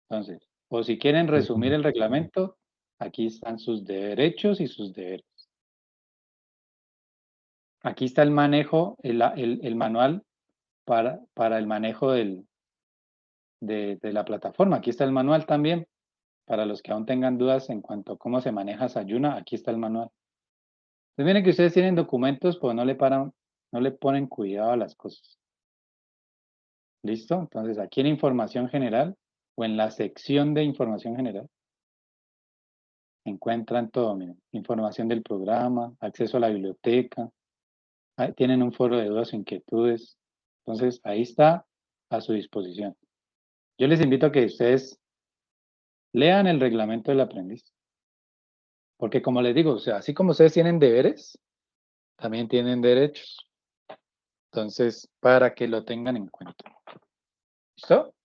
Entonces, o si quieren resumir el reglamento, aquí están sus derechos y sus deberes. Aquí está el manejo, el manual para el manejo de la plataforma. Aquí está el manual también. Para los que aún tengan dudas en cuanto a cómo se maneja Sayuna, aquí está el manual. Entonces miren que ustedes tienen documentos, pero no le ponen cuidado a las cosas. ¿Listo? Entonces aquí en información general o en la sección de información general encuentran todo, miren, información del programa, acceso a la biblioteca, tienen un foro de dudas o inquietudes. Entonces ahí está a su disposición. Yo les invito a que ustedes lean el reglamento del aprendiz. Porque como les digo, o sea, así como ustedes tienen deberes, también tienen derechos. Entonces, para que lo tengan en cuenta. ¿Listo?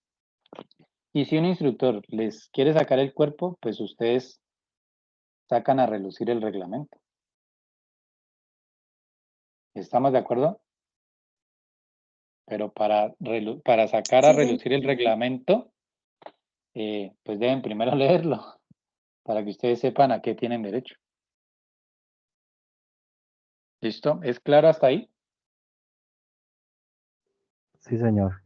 Y si un instructor les quiere sacar el cuerpo, pues ustedes sacan a relucir el reglamento. ¿Estamos de acuerdo? Pero para sacar a Sí, relucir el reglamento, pues deben primero leerlo, para que ustedes sepan a qué tienen derecho. ¿Listo? ¿Es claro hasta ahí? Sí, señor.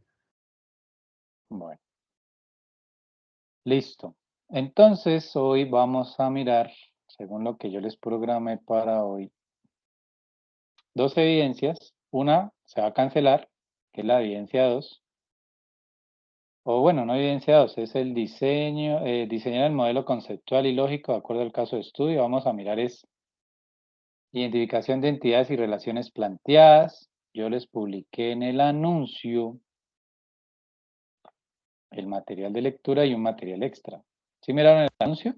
Bueno. Listo. Entonces, hoy vamos a mirar, según lo que yo les programé para hoy, dos evidencias. Una se va a cancelar, que es la evidencia 2. O bueno, no evidencia 2, es el diseñar el modelo conceptual y lógico de acuerdo al caso de estudio. Vamos a mirar es identificación de entidades y relaciones planteadas. Yo les publiqué en el anuncio el material de lectura y un material extra. ¿Sí miraron el anuncio?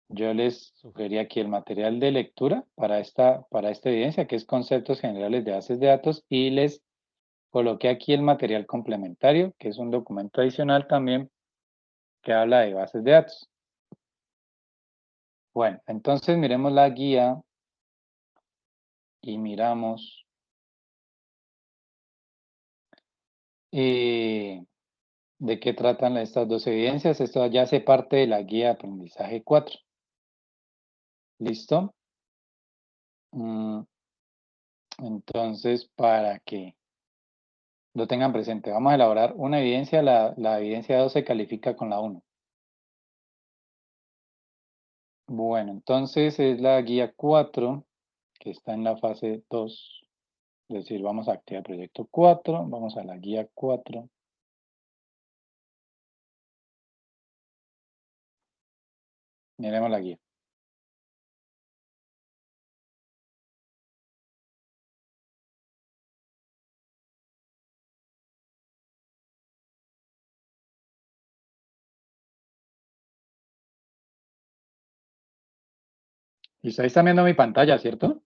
yo les sugerí aquí el material de lectura para esta evidencia, que es conceptos generales de bases de datos, y les coloqué aquí el material complementario, que es un documento adicional también que habla de bases de datos. Bueno, entonces miremos la guía y miramos de qué tratan estas dos evidencias. Esto ya hace parte de la guía de aprendizaje 4. ¿Listo? Entonces, para que lo tengan presente, vamos a elaborar una evidencia. La evidencia 2 se califica con la 1. Bueno, entonces es la guía 4, que está en la fase 2. Es decir, vamos a activar proyecto 4, vamos a la guía 4. Miremos la guía. Y ustedes están viendo mi pantalla, ¿cierto?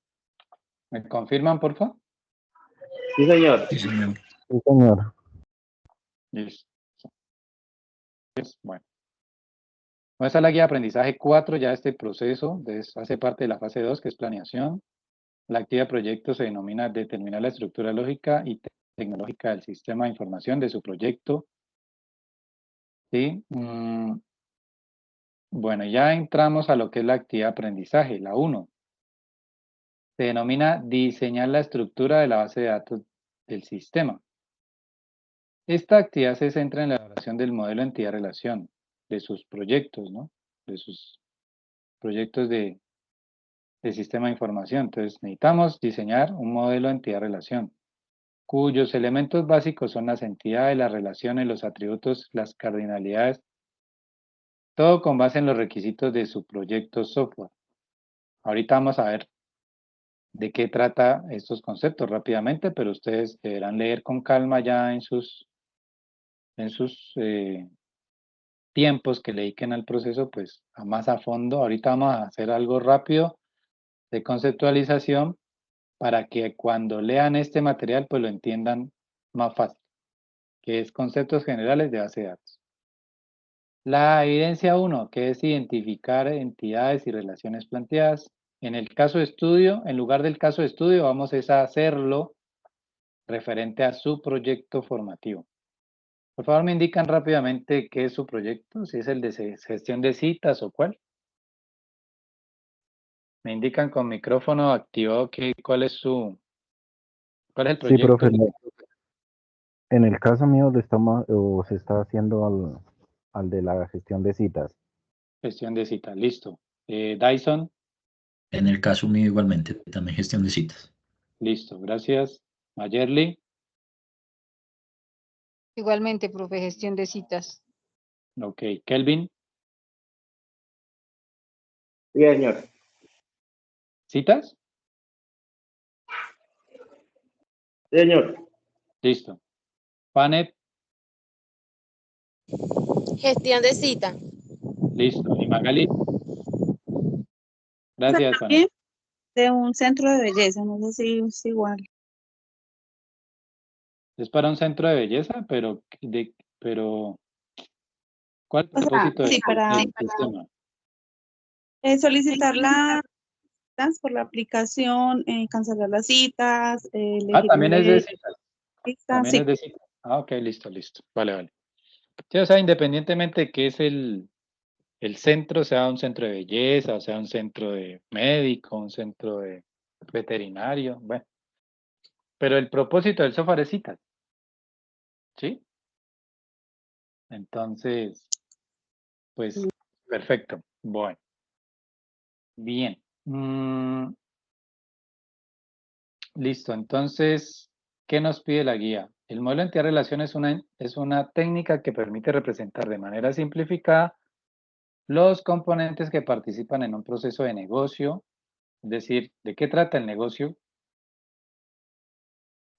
¿Me confirman, por favor? Sí, señor. Sí, señor. Sí, señor. Listo. Bueno. Esta es la guía de aprendizaje 4, ya este proceso hace parte de la fase 2, que es planeación. La actividad de proyecto se denomina determinar la estructura lógica y tecnológica del sistema de información de su proyecto. ¿Sí? Bueno, ya entramos a lo que es la actividad de aprendizaje, la 1. Se denomina diseñar la estructura de la base de datos del sistema. Esta actividad se centra en la elaboración del modelo entidad-relación de sus proyectos, ¿no? De sus proyectos de sistema de información. Entonces, necesitamos diseñar un modelo entidad-relación, cuyos elementos básicos son las entidades, las relaciones, los atributos, las cardinalidades, todo con base en los requisitos de su proyecto software. Ahorita vamos a ver de qué trata estos conceptos rápidamente, pero ustedes deberán leer con calma ya en sus tiempos que le dediquen al proceso, pues a más a fondo. Ahorita vamos a hacer algo rápido de conceptualización para que cuando lean este material pues lo entiendan más fácil, que es conceptos generales de base de datos. La evidencia 1, que es identificar entidades y relaciones planteadas. En el caso de estudio, en lugar del caso de estudio, vamos a hacerlo referente a su proyecto formativo. Por favor, me indican rápidamente qué es su proyecto, si es el de gestión de citas o cuál. Me indican con micrófono activado cuál es el proyecto. Sí, profe. En el caso mío se está haciendo al de la gestión de citas. Gestión de citas, listo. Dyson. En el caso mío igualmente, también gestión de citas. Listo, gracias. Mayerly. Igualmente, profe, gestión de citas. Ok, Kelvin. Sí, señor. ¿Citas? Sí, señor. Listo. Panet. Gestión de cita. Listo. ¿Y Magali? Gracias, También Panet. de un centro de belleza, no sé si es igual. Es para un centro de belleza, pero ¿cuál es el propósito Sí, para del sistema? solicitar las citas por la aplicación, cancelar las citas, elegir También es de citas. También sí. es de citas. Ok, listo. Vale. Sí, o sea, independientemente de qué es el centro, sea un centro de belleza, o sea un centro de médico, un centro de veterinario, bueno. Pero el propósito del software es citas. ¿Sí? Entonces, pues, perfecto. Bueno. Bien. Listo. Entonces, ¿qué nos pide la guía? El modelo de entidad relación es una técnica que permite representar de manera simplificada los componentes que participan en un proceso de negocio. Es decir, ¿de qué trata el negocio?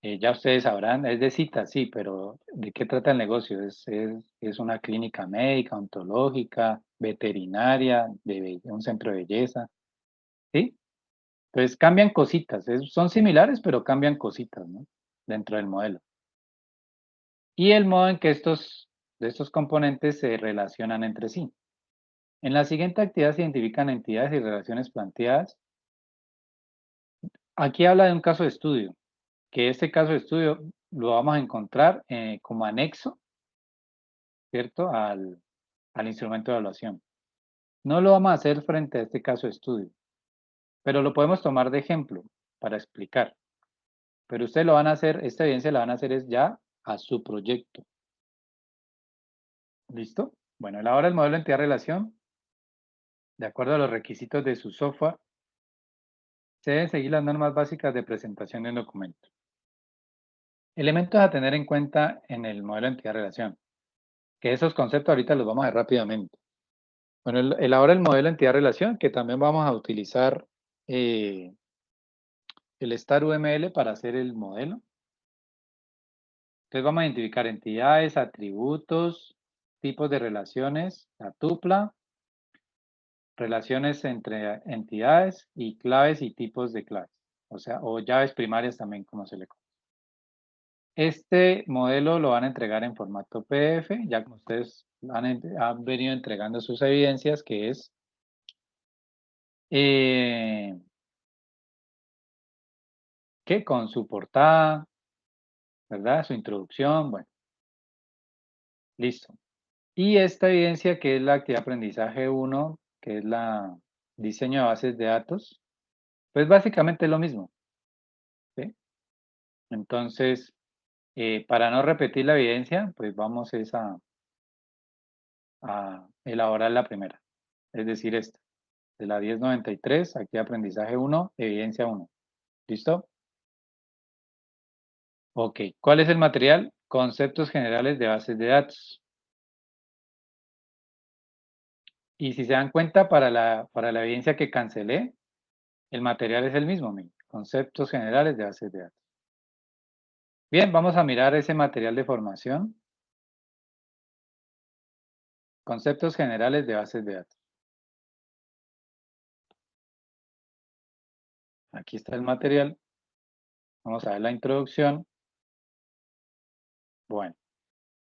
Ya ustedes sabrán, es de citas, sí, pero ¿de qué trata el negocio? Es una clínica médica, ontológica, veterinaria, de un centro de belleza, ¿sí? Entonces cambian cositas, son similares, pero cambian cositas, ¿no? Dentro del modelo. Y el modo en que de estos componentes se relacionan entre sí. En la siguiente actividad se identifican entidades y relaciones planteadas. Aquí habla de un caso de estudio, que este caso de estudio lo vamos a encontrar como anexo, ¿cierto? Al instrumento de evaluación. No lo vamos a hacer frente a este caso de estudio, pero lo podemos tomar de ejemplo para explicar. Pero ustedes lo van a hacer, esta evidencia la van a hacer es ya a su proyecto. ¿Listo? Bueno, elabora el modelo de entidad-relación de acuerdo a los requisitos de su software. Se deben seguir las normas básicas de presentación de un documento. Elementos a tener en cuenta en el modelo de entidad-relación. Que esos conceptos ahorita los vamos a ver rápidamente. Bueno, elabora el modelo de entidad-relación, que también vamos a utilizar el Star UML para hacer el modelo. Entonces vamos a identificar entidades, atributos, tipos de relaciones, la tupla, relaciones entre entidades y claves y tipos de claves. O sea, o llaves primarias también, como se le conoce. Este modelo lo van a entregar en formato PDF, ya como ustedes han venido entregando sus evidencias, que es que con su portada, ¿verdad? Su introducción, bueno, listo. Y esta evidencia que es la actividad de aprendizaje 1, que es la diseño de bases de datos, pues básicamente es lo mismo, ¿sí? Entonces, para no repetir la evidencia, pues vamos a elaborar la primera, es decir, esta, de la 1093, actividad de aprendizaje 1, evidencia 1. ¿Listo? Ok, ¿cuál es el material? Conceptos generales de bases de datos. Y si se dan cuenta, para la evidencia que cancelé, el material es el mismo, conceptos generales de bases de datos. Bien, vamos a mirar ese material de formación. Conceptos generales de bases de datos. Aquí está el material. Vamos a ver la introducción. Bueno,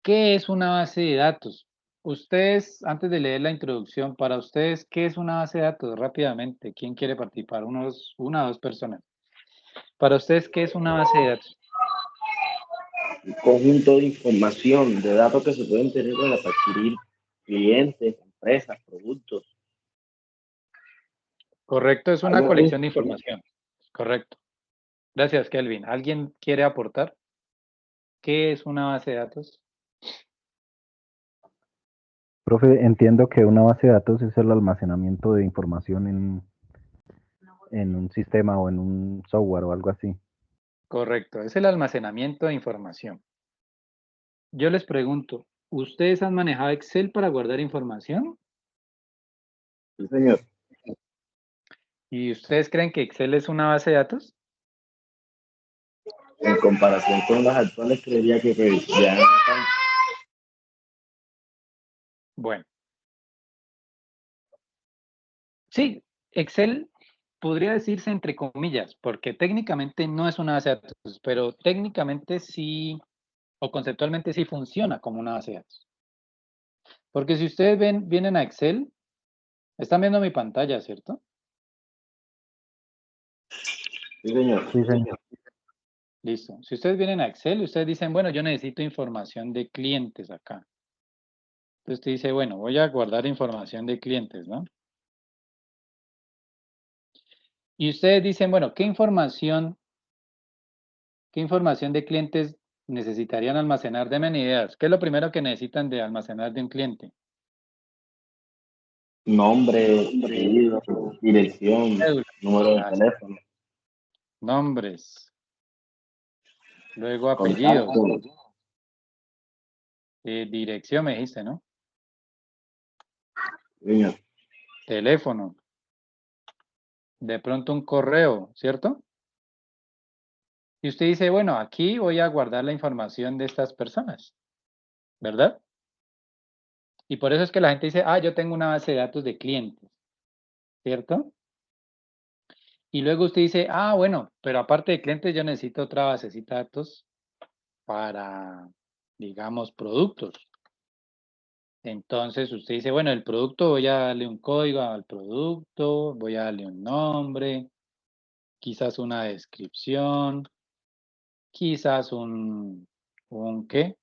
¿qué es una base de datos? Ustedes, antes de leer la introducción, para ustedes, ¿qué es una base de datos? Rápidamente, ¿quién quiere participar? Una o dos personas. Para ustedes, ¿qué es una base de datos? Un conjunto de información, de datos que se pueden tener para adquirir clientes, empresas, productos. Correcto, es una Algo colección de así. información. Correcto. Gracias, Kelvin. ¿Alguien quiere aportar? ¿Qué es una base de datos? Profe, entiendo que una base de datos es el almacenamiento de información en un sistema o en un software o algo así. Correcto, es el almacenamiento de información. Yo les pregunto, ¿ustedes han manejado Excel para guardar información? Sí, señor. ¿Y ustedes creen que Excel es una base de datos? En comparación con las actuales, creería que ya no están. Bueno, sí, Excel podría decirse entre comillas, porque técnicamente no es una base de datos, pero técnicamente sí, o conceptualmente sí funciona como una base de datos. Porque si ustedes vienen a Excel, están viendo mi pantalla, ¿cierto? Sí, señor. Sí, señor. Listo. Si ustedes vienen a Excel, ustedes dicen, bueno, yo necesito información de clientes acá. Entonces usted dice, bueno, voy a guardar información de clientes, ¿no? Y ustedes dicen, bueno, ¿qué información de clientes necesitarían almacenar? Denme ideas. ¿Qué es lo primero que necesitan de almacenar de un cliente? Nombre, apellido, dirección, Cédula. número de Gracias. teléfono, Nombres. Luego apellidos. contacto. Dirección me dijiste, ¿no? Señor. Teléfono. De pronto un correo, ¿cierto? Y usted dice, bueno, aquí voy a guardar la información de estas personas, ¿verdad? Y por eso es que la gente dice, yo tengo una base de datos de clientes, ¿cierto? Y luego usted dice, bueno, pero aparte de clientes yo necesito otra basecita de datos para, digamos, productos. Entonces usted dice, bueno, el producto voy a darle un código al producto, voy a darle un nombre, quizás una descripción, quizás ¿qué?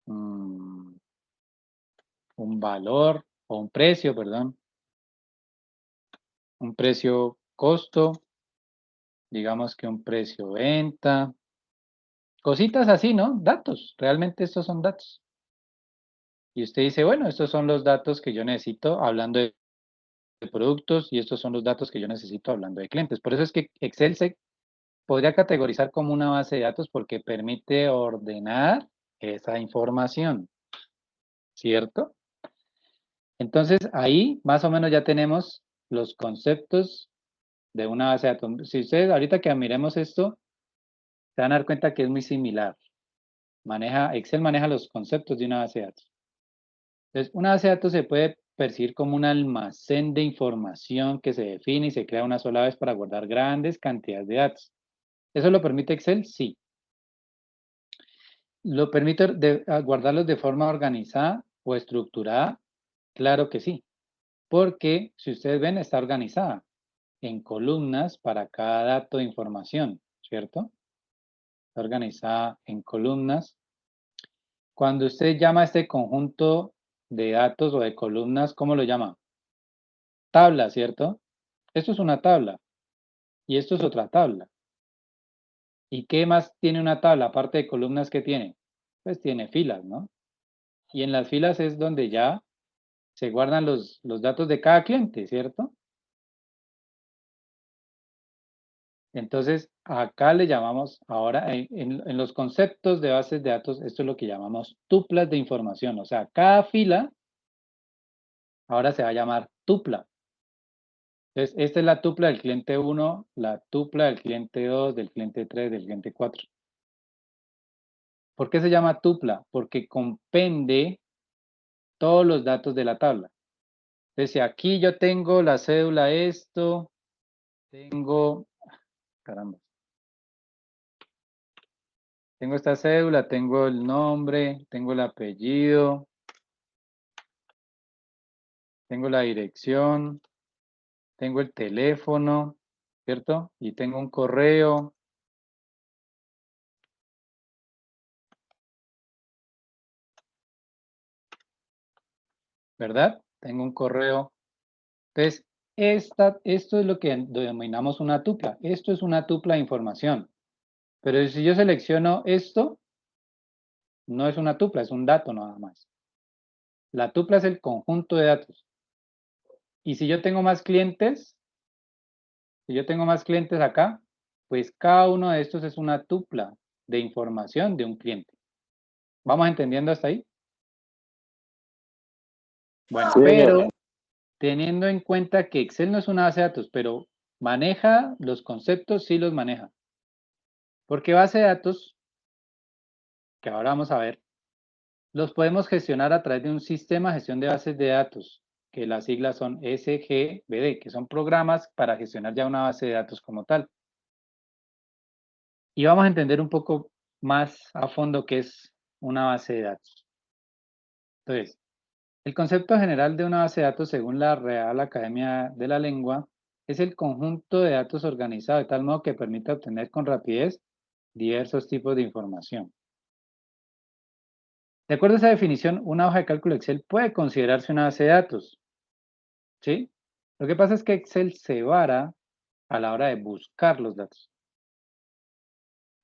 Un valor o un precio, perdón. Un precio costo, digamos que un precio venta. Cositas así, ¿no? Datos, realmente estos son datos. Y usted dice, bueno, estos son los datos que yo necesito hablando de productos y estos son los datos que yo necesito hablando de clientes. Por eso es que Excel se podría categorizar como una base de datos porque permite ordenar esa información, ¿cierto? Entonces, ahí más o menos ya tenemos los conceptos de una base de datos. Si ustedes ahorita que miremos esto, se van a dar cuenta que es muy similar. Excel maneja los conceptos de una base de datos. Entonces, una base de datos se puede percibir como un almacén de información que se define y se crea una sola vez para guardar grandes cantidades de datos. ¿Eso lo permite Excel? Sí. ¿Lo permite guardarlos de forma organizada o estructurada? Claro que sí. Porque, si ustedes ven, está organizada en columnas para cada dato de información, ¿cierto? Está organizada en columnas. Cuando usted llama a este conjunto de datos o de columnas, ¿cómo lo llama? Tabla, ¿cierto? Esto es una tabla y esto es otra tabla. ¿Y qué más tiene una tabla? Aparte de columnas, ¿qué tiene? Pues tiene filas, ¿no? Y en las filas es donde ya se guardan los datos de cada cliente, ¿cierto? Entonces, acá le llamamos, ahora en los conceptos de bases de datos, esto es lo que llamamos tuplas de información. O sea, cada fila ahora se va a llamar tupla. Entonces, esta es la tupla del cliente 1, la tupla del cliente 2, del cliente 3, del cliente 4. ¿Por qué se llama tupla? Porque compende todos los datos de la tabla. Entonces, si aquí yo tengo la cédula esto, tengo esta cédula, tengo el nombre, tengo el apellido, tengo la dirección, tengo el teléfono, ¿cierto? Y tengo un correo. ¿Verdad? Tengo un correo. Entonces, esto es lo que denominamos una tupla. Esto es una tupla de información. Pero si yo selecciono esto, no es una tupla, es un dato nada más. La tupla es el conjunto de datos. Y si yo tengo más clientes, acá, pues cada uno de estos es una tupla de información de un cliente. ¿Vamos entendiendo hasta ahí? Bueno, pero teniendo en cuenta que Excel no es una base de datos, pero maneja los conceptos, sí los maneja. Porque base de datos, que ahora vamos a ver, los podemos gestionar a través de un sistema de gestión de bases de datos, que las siglas son SGBD, que son programas para gestionar ya una base de datos como tal. Y vamos a entender un poco más a fondo qué es una base de datos. Entonces, el concepto general de una base de datos, según la Real Academia de la Lengua, es el conjunto de datos organizado de tal modo que permite obtener con rapidez diversos tipos de información. De acuerdo a esa definición, una hoja de cálculo Excel puede considerarse una base de datos. ¿Sí? Lo que pasa es que Excel se vara a la hora de buscar los datos.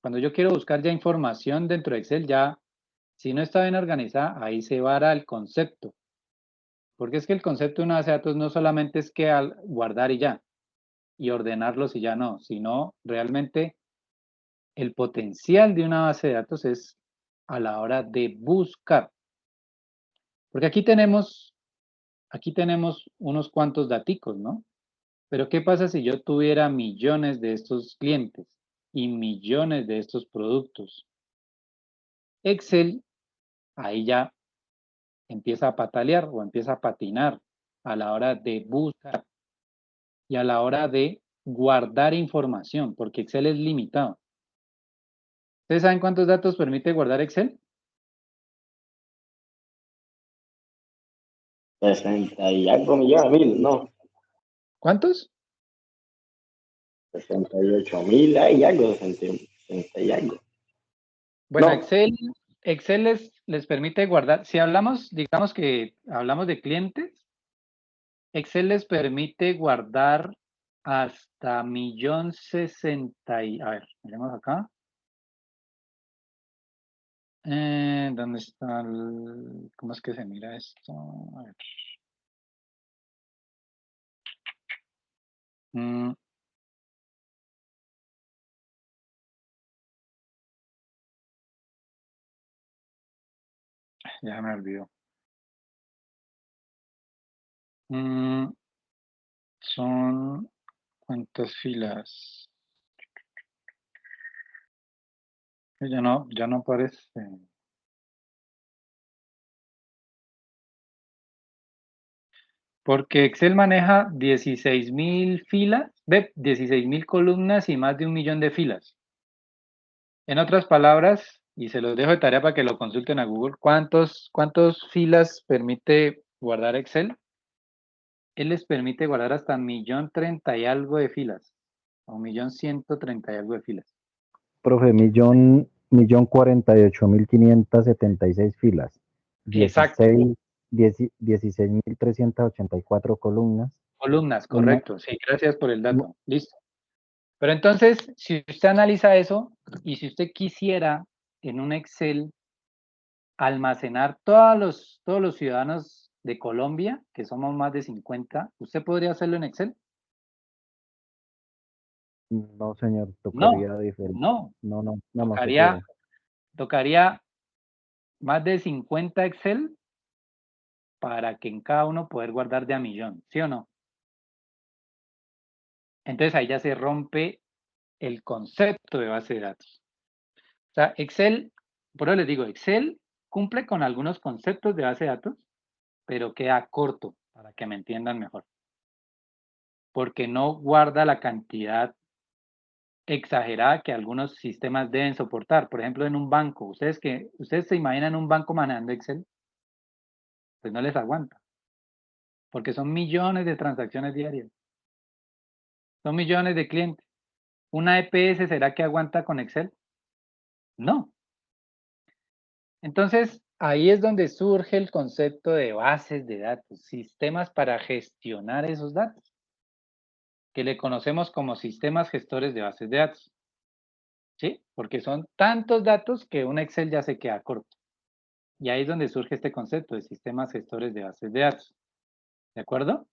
Cuando yo quiero buscar ya información dentro de Excel, ya, si no está bien organizada, ahí se vara el concepto. Porque es que el concepto de una base de datos no solamente es que al guardar y ya, y ordenarlos y ya no, sino realmente el potencial de una base de datos es a la hora de buscar. Porque aquí tenemos unos cuantos daticos, ¿no? Pero ¿qué pasa si yo tuviera millones de estos clientes y millones de estos productos. Excel, ahí ya empieza a patalear o empieza a patinar a la hora de buscar y a la hora de guardar información, porque Excel es limitado. ¿Ustedes saben cuántos datos permite guardar Excel? 60 y algo millones, 1000, no. ¿Cuántos? 68.000 y algo, 60 y algo. Bueno, No. Excel les permite guardar, si hablamos, digamos que hablamos de clientes, Excel les permite guardar hasta 1.060.000 a ver, miremos acá. ¿Dónde está cómo es que se mira esto? A ver. Ya me olvidó. Son ¿cuántas filas? Ya no aparece. Porque Excel maneja 16.000 filas, 16.000 columnas y más de 1 millón de filas. En otras palabras, y se los dejo de tarea para que lo consulten a Google, ¿cuántas filas permite guardar Excel? Él les permite guardar hasta 1.030.000 y algo de filas, o 1.130.000 y algo de filas. Profe, 1.048.576 filas. Exacto. 16.384 columnas. Columnas, correcto. Sí, gracias por el dato. Listo. Pero entonces, si usted analiza eso y si usted quisiera en un Excel almacenar todos los ciudadanos de Colombia, que somos más de 50, ¿usted podría hacerlo en Excel? No, señor, tocaría diferente. No se puede. Tocaría más de 50 Excel para que en cada uno poder guardar de a millón, ¿sí o no? Entonces ahí ya se rompe el concepto de base de datos. O sea, Excel, por eso les digo, Excel cumple con algunos conceptos de base de datos, pero queda corto, para que me entiendan mejor. Porque no guarda la cantidad exagerada que algunos sistemas deben soportar. Por ejemplo, en un banco, ustedes se imaginan un banco manejando Excel, pues no les aguanta, porque son millones de transacciones diarias, son millones de clientes. ¿Una EPS será que aguanta con Excel? No. Entonces, ahí es donde surge el concepto de bases de datos, sistemas para gestionar esos datos, que le conocemos como sistemas gestores de bases de datos. ¿Sí? Porque son tantos datos que un Excel ya se queda corto. Y ahí es donde surge este concepto de sistemas gestores de bases de datos. ¿De acuerdo?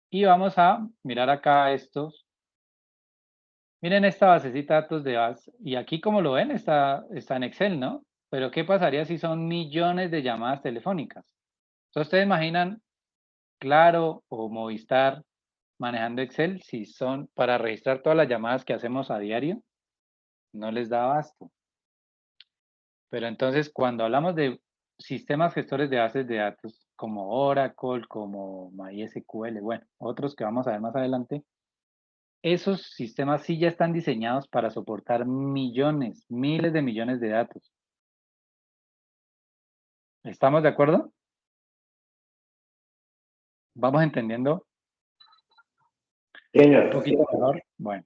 Y vamos a mirar acá estos. Miren esta basecita de datos de base. Y aquí, como lo ven, está en Excel, ¿no? Pero ¿qué pasaría si son millones de llamadas telefónicas? Entonces, ¿ustedes imaginan Claro o Movistar manejando Excel? Si son para registrar todas las llamadas que hacemos a diario, no les da abasto. Pero entonces, cuando hablamos de sistemas gestores de bases de datos, como Oracle, como MySQL, bueno, otros que vamos a ver más adelante, esos sistemas sí ya están diseñados para soportar millones, miles de millones de datos. ¿Estamos de acuerdo? ¿Vamos entendiendo un poquito mejor? Bueno,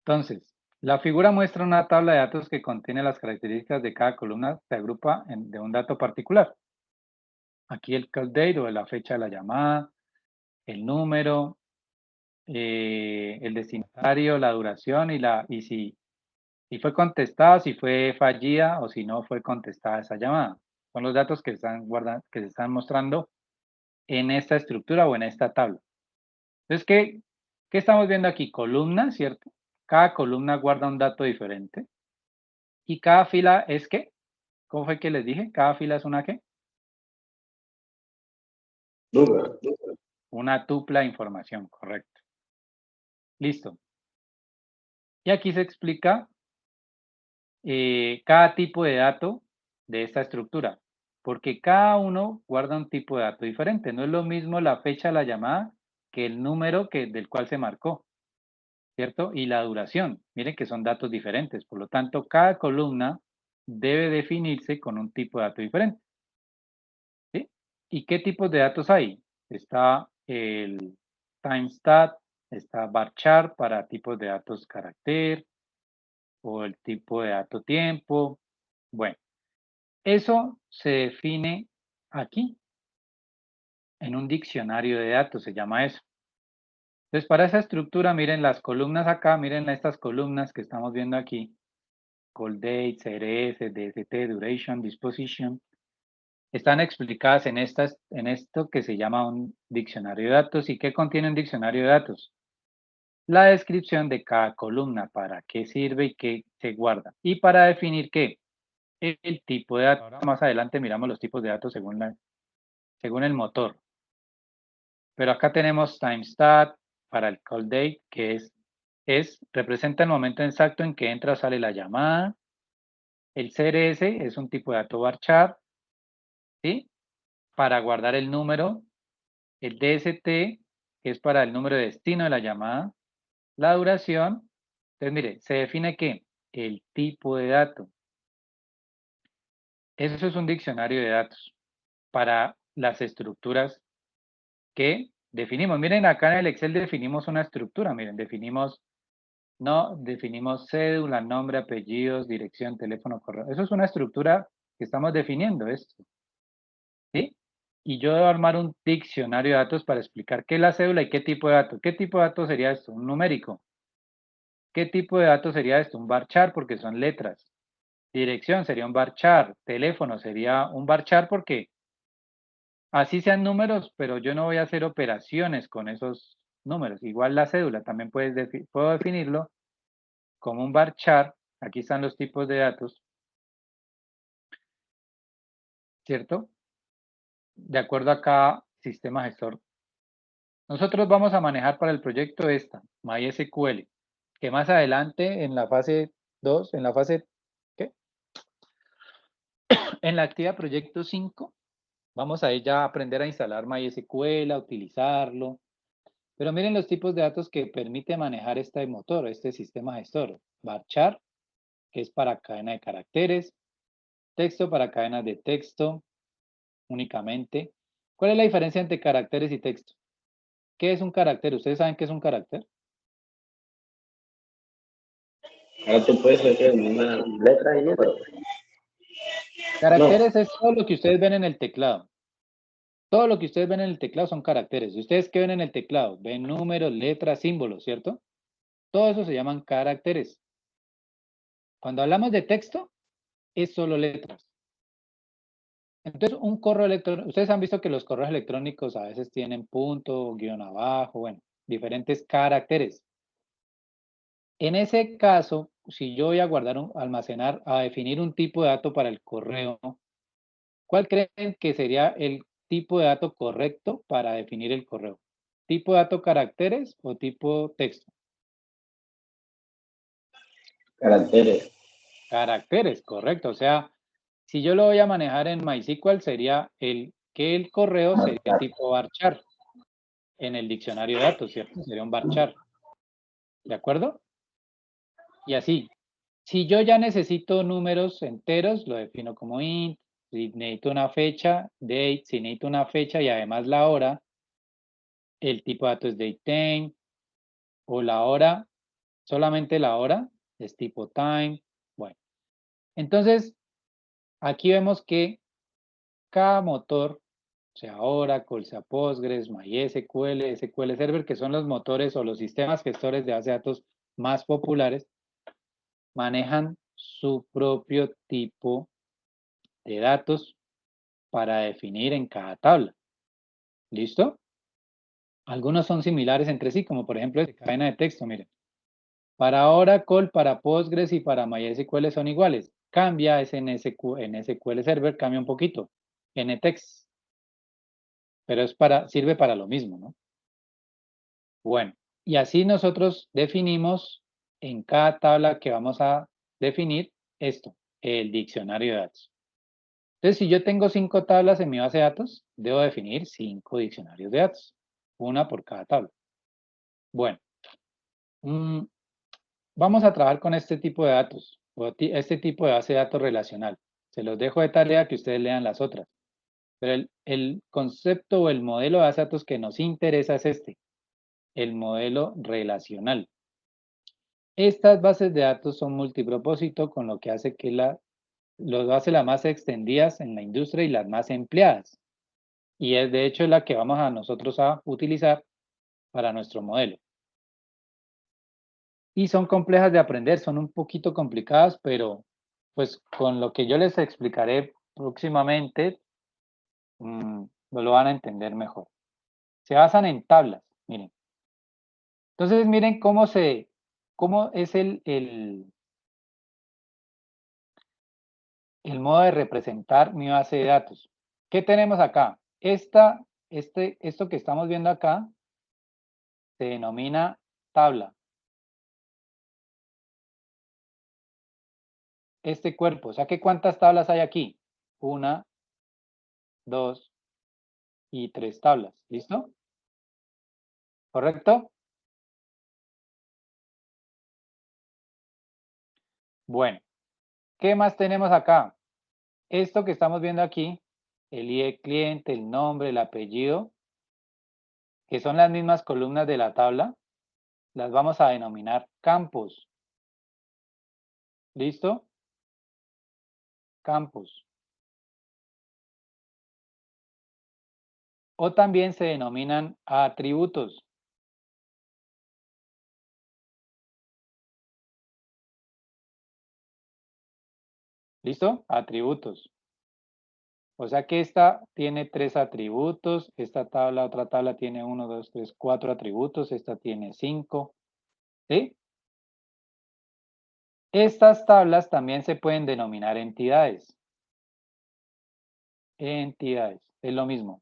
entonces, la figura muestra una tabla de datos que contiene las características de cada columna, se agrupa de un dato particular. Aquí el call date o la fecha de la llamada, el número, el destinatario, la duración y si fue contestado, si fue fallida o si no fue contestada esa llamada. Son los datos que que se están mostrando en esta estructura o en esta tabla. Entonces, ¿qué estamos viendo aquí? Columnas, ¿cierto? Cada columna guarda un dato diferente. Y cada fila es ¿qué? ¿Cómo fue que les dije? Cada fila es una ¿qué? Una tupla de información, correcto. Listo. Y aquí se explica cada tipo de dato de esta estructura, porque cada uno guarda un tipo de dato diferente. No es lo mismo la fecha de la llamada que el número del cual se marcó, ¿cierto? Y la duración. Miren que son datos diferentes. Por lo tanto, cada columna debe definirse con un tipo de dato diferente. ¿Sí? ¿Y qué tipos de datos hay? Está el timestamp, está varchar para tipos de datos carácter o el tipo de dato tiempo. Bueno, eso se define aquí en un diccionario de datos, se llama eso. Entonces, para esa estructura, miren las columnas acá, miren estas columnas que estamos viendo aquí. Call date, CRS, DST, duration, disposition. Están explicadas en esto que se llama un diccionario de datos. ¿Y qué contiene un diccionario de datos? La descripción de cada columna, para qué sirve y qué se guarda. Y para definir qué, el tipo de datos. Ahora más adelante miramos los tipos de datos según el motor. Pero acá tenemos timestamp para el call date, que representa el momento exacto en que entra o sale la llamada. El CRS es un tipo de dato varchar, ¿sí? Para guardar el número. El DST, que es para el número de destino de la llamada. La duración. Entonces, mire, se define ¿qué? El tipo de dato. Eso es un diccionario de datos para las estructuras que definimos. Miren, acá en el Excel definimos una estructura. Miren, definimos cédula, nombre, apellidos, dirección, teléfono, correo. Eso es una estructura que estamos definiendo esto. ¿Sí? Y yo debo armar un diccionario de datos para explicar qué es la cédula y qué tipo de datos. ¿Qué tipo de datos sería esto? Un numérico. ¿Qué tipo de datos sería esto? Un varchar porque son letras. Dirección sería un varchar. Teléfono sería un varchar porque así sean números, pero yo no voy a hacer operaciones con esos números. Igual la cédula también puedo definirlo como un varchar. Aquí están los tipos de datos, ¿cierto? De acuerdo a cada sistema gestor. Nosotros vamos a manejar para el proyecto esta, MySQL, que más adelante en la fase 2, ¿qué? En la actividad proyecto 5, vamos a ella a aprender a instalar MySQL, a utilizarlo. Pero miren los tipos de datos que permite manejar este motor, este sistema gestor. Varchar, que es para cadena de caracteres. Texto para cadenas de texto únicamente. ¿Cuál es la diferencia entre caracteres y texto? ¿Qué es un carácter? ¿Ustedes saben qué es un carácter? Carácter puede ser una letra y número. Caracteres es todo lo que ustedes ven en el teclado. Todo lo que ustedes ven en el teclado son caracteres. ¿Ustedes qué ven en el teclado? Ven números, letras, símbolos, ¿cierto? Todo eso se llaman caracteres. Cuando hablamos de texto, es solo letras. Entonces, un correo electrónico, ustedes han visto que los correos electrónicos a veces tienen punto, guión abajo, bueno, diferentes caracteres. En ese caso, si yo voy a guardar, almacenar, a definir un tipo de dato para el correo, ¿cuál creen que sería el tipo de dato correcto para definir el correo? ¿Tipo de dato caracteres o tipo texto? Caracteres. Caracteres, correcto. O sea, si yo lo voy a manejar en MySQL, sería que el correo sería tipo varchar en el diccionario de datos, ¿cierto? Sería un varchar. ¿De acuerdo? Y así. Si yo ya necesito números enteros, lo defino como int. Si necesito una fecha, date. Si necesito una fecha y además la hora, el tipo de dato es datetime. O la hora, solamente la hora, es tipo time. Bueno, entonces aquí vemos que cada motor, sea Oracle, sea Postgres, MySQL, SQL Server, que son los motores o los sistemas gestores de base de datos más populares, manejan su propio tipo de datos para definir en cada tabla. ¿Listo? Algunos son similares entre sí, como por ejemplo esta cadena de texto, miren. Para Oracle, para Postgres y para MySQL son iguales. Cambia es en SQL Server, cambia un poquito. NText. Pero sirve para lo mismo, ¿no? Bueno, y así nosotros definimos en cada tabla que vamos a definir esto, el diccionario de datos. Entonces, si yo tengo 5 tablas en mi base de datos, debo definir 5 diccionarios de datos, una por cada tabla. Bueno, vamos a trabajar con este tipo de datos, o este tipo de base de datos relacional. Se los dejo de tarea que ustedes lean las otras. Pero el concepto o el modelo de base de datos que nos interesa es este, el modelo relacional. Estas bases de datos son multipropósito, con lo que hace que los hace las más extendidas en la industria y las más empleadas. Y es de hecho la que vamos a nosotros a utilizar para nuestro modelo. Y son complejas de aprender, son un poquito complicadas, pero pues con lo que yo les explicaré próximamente, lo van a entender mejor. Se basan en tablas, miren. Entonces miren cómo es el modo de representar mi base de datos. ¿Qué tenemos acá? Esto que estamos viendo acá se denomina tabla. Este cuerpo, o sea que ¿cuántas tablas hay aquí? 1, 2 y 3 tablas. ¿Listo? ¿Correcto? Bueno, ¿qué más tenemos acá? Esto que estamos viendo aquí, el ID del cliente, el nombre, el apellido, que son las mismas columnas de la tabla, las vamos a denominar campos. ¿Listo? Campos. O también se denominan atributos. ¿Listo? Atributos. O sea que esta tiene 3 atributos, otra tabla tiene 1, 2, 3, 4 atributos, esta tiene 5. ¿Sí? Estas tablas también se pueden denominar entidades. Entidades, es lo mismo.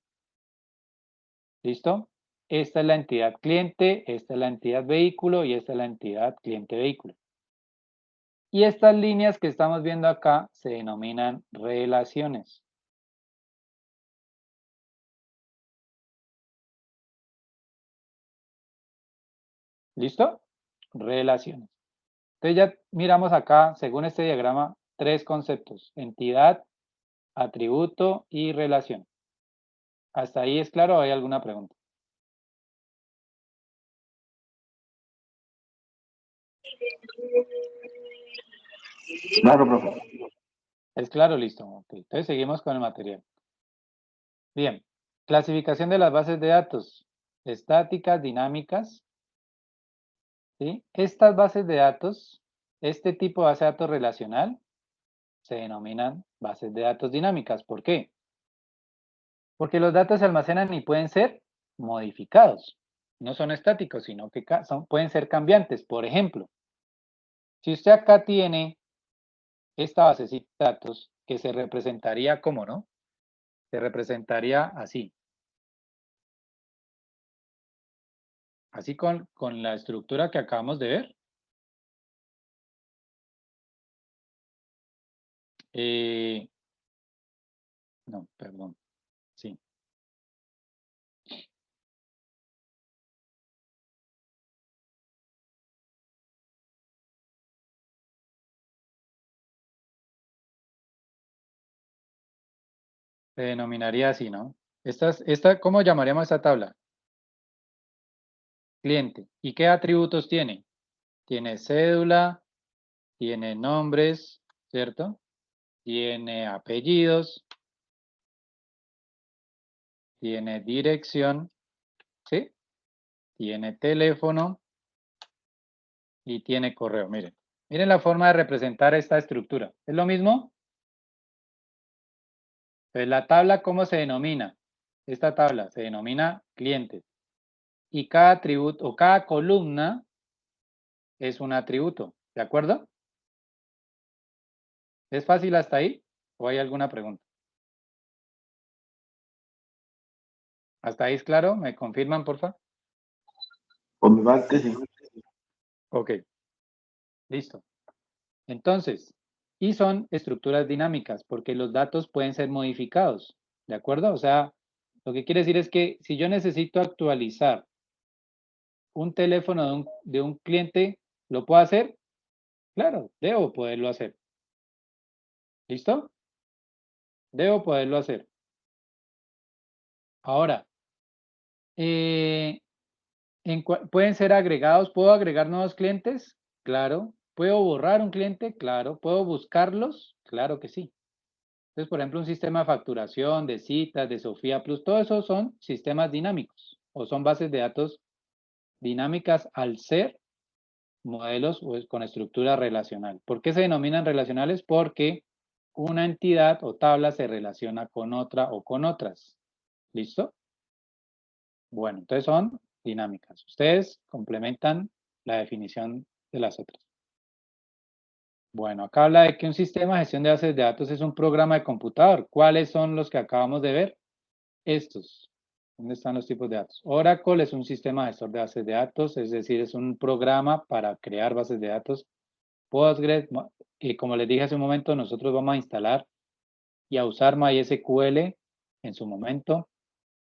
¿Listo? Esta es la entidad cliente, esta es la entidad vehículo y esta es la entidad cliente-vehículo. Y estas líneas que estamos viendo acá se denominan relaciones. ¿Listo? Relaciones. Entonces ya miramos acá, según este diagrama, 3 conceptos: entidad, atributo y relación. ¿Hasta ahí es claro o hay alguna pregunta? Claro, profe. ¿Es claro? Listo. Okay. Entonces seguimos con el material. Bien. Clasificación de las bases de datos. Estáticas, dinámicas. ¿Sí? Estas bases de datos, este tipo de base de datos relacional, se denominan bases de datos dinámicas. ¿Por qué? Porque los datos se almacenan y pueden ser modificados. No son estáticos, sino que pueden ser cambiantes. Por ejemplo, si usted acá tiene esta basecita de datos que se representaría como, ¿no? Se representaría así. Así con la estructura que acabamos de ver. No, perdón. Sí. Se denominaría así, ¿no? ¿Cómo llamaríamos esta tabla? Cliente. ¿Y qué atributos tiene? Tiene cédula, tiene nombres, ¿cierto? Tiene apellidos, tiene dirección, ¿sí? Tiene teléfono y tiene correo. Miren, miren la forma de representar esta estructura. ¿Es lo mismo? Pues la tabla, ¿cómo se denomina? Esta tabla se denomina clientes. Y cada atributo o cada columna es un atributo, ¿de acuerdo? ¿Es fácil hasta ahí? ¿O hay alguna pregunta? ¿Hasta ahí es claro? ¿Me confirman, por favor? Por mi parte, sí. Ok. Listo. Entonces, y son estructuras dinámicas porque los datos pueden ser modificados, ¿de acuerdo? O sea, lo que quiere decir es que si yo necesito actualizar un teléfono de un cliente, ¿lo puedo hacer? Claro, debo poderlo hacer. ¿Listo? Debo poderlo hacer. Ahora, ¿pueden ser agregados? ¿Puedo agregar nuevos clientes? Claro. ¿Puedo borrar un cliente? Claro. ¿Puedo buscarlos? Claro que sí. Entonces, por ejemplo, un sistema de facturación, de citas, de Sofía Plus, todo eso son sistemas dinámicos o son bases de datos dinámicas al ser modelos con estructura relacional. ¿Por qué se denominan relacionales? Porque una entidad o tabla se relaciona con otra o con otras. ¿Listo? Bueno, entonces son dinámicas. Ustedes complementan la definición de las otras. Bueno, acá habla de que un sistema de gestión de bases de datos es un programa de computador. ¿Cuáles son los que acabamos de ver? Estos. ¿Dónde están los tipos de datos? Oracle es un sistema gestor de bases de datos, es decir, es un programa para crear bases de datos. Postgres, y como les dije hace un momento, nosotros vamos a instalar y a usar MySQL en su momento,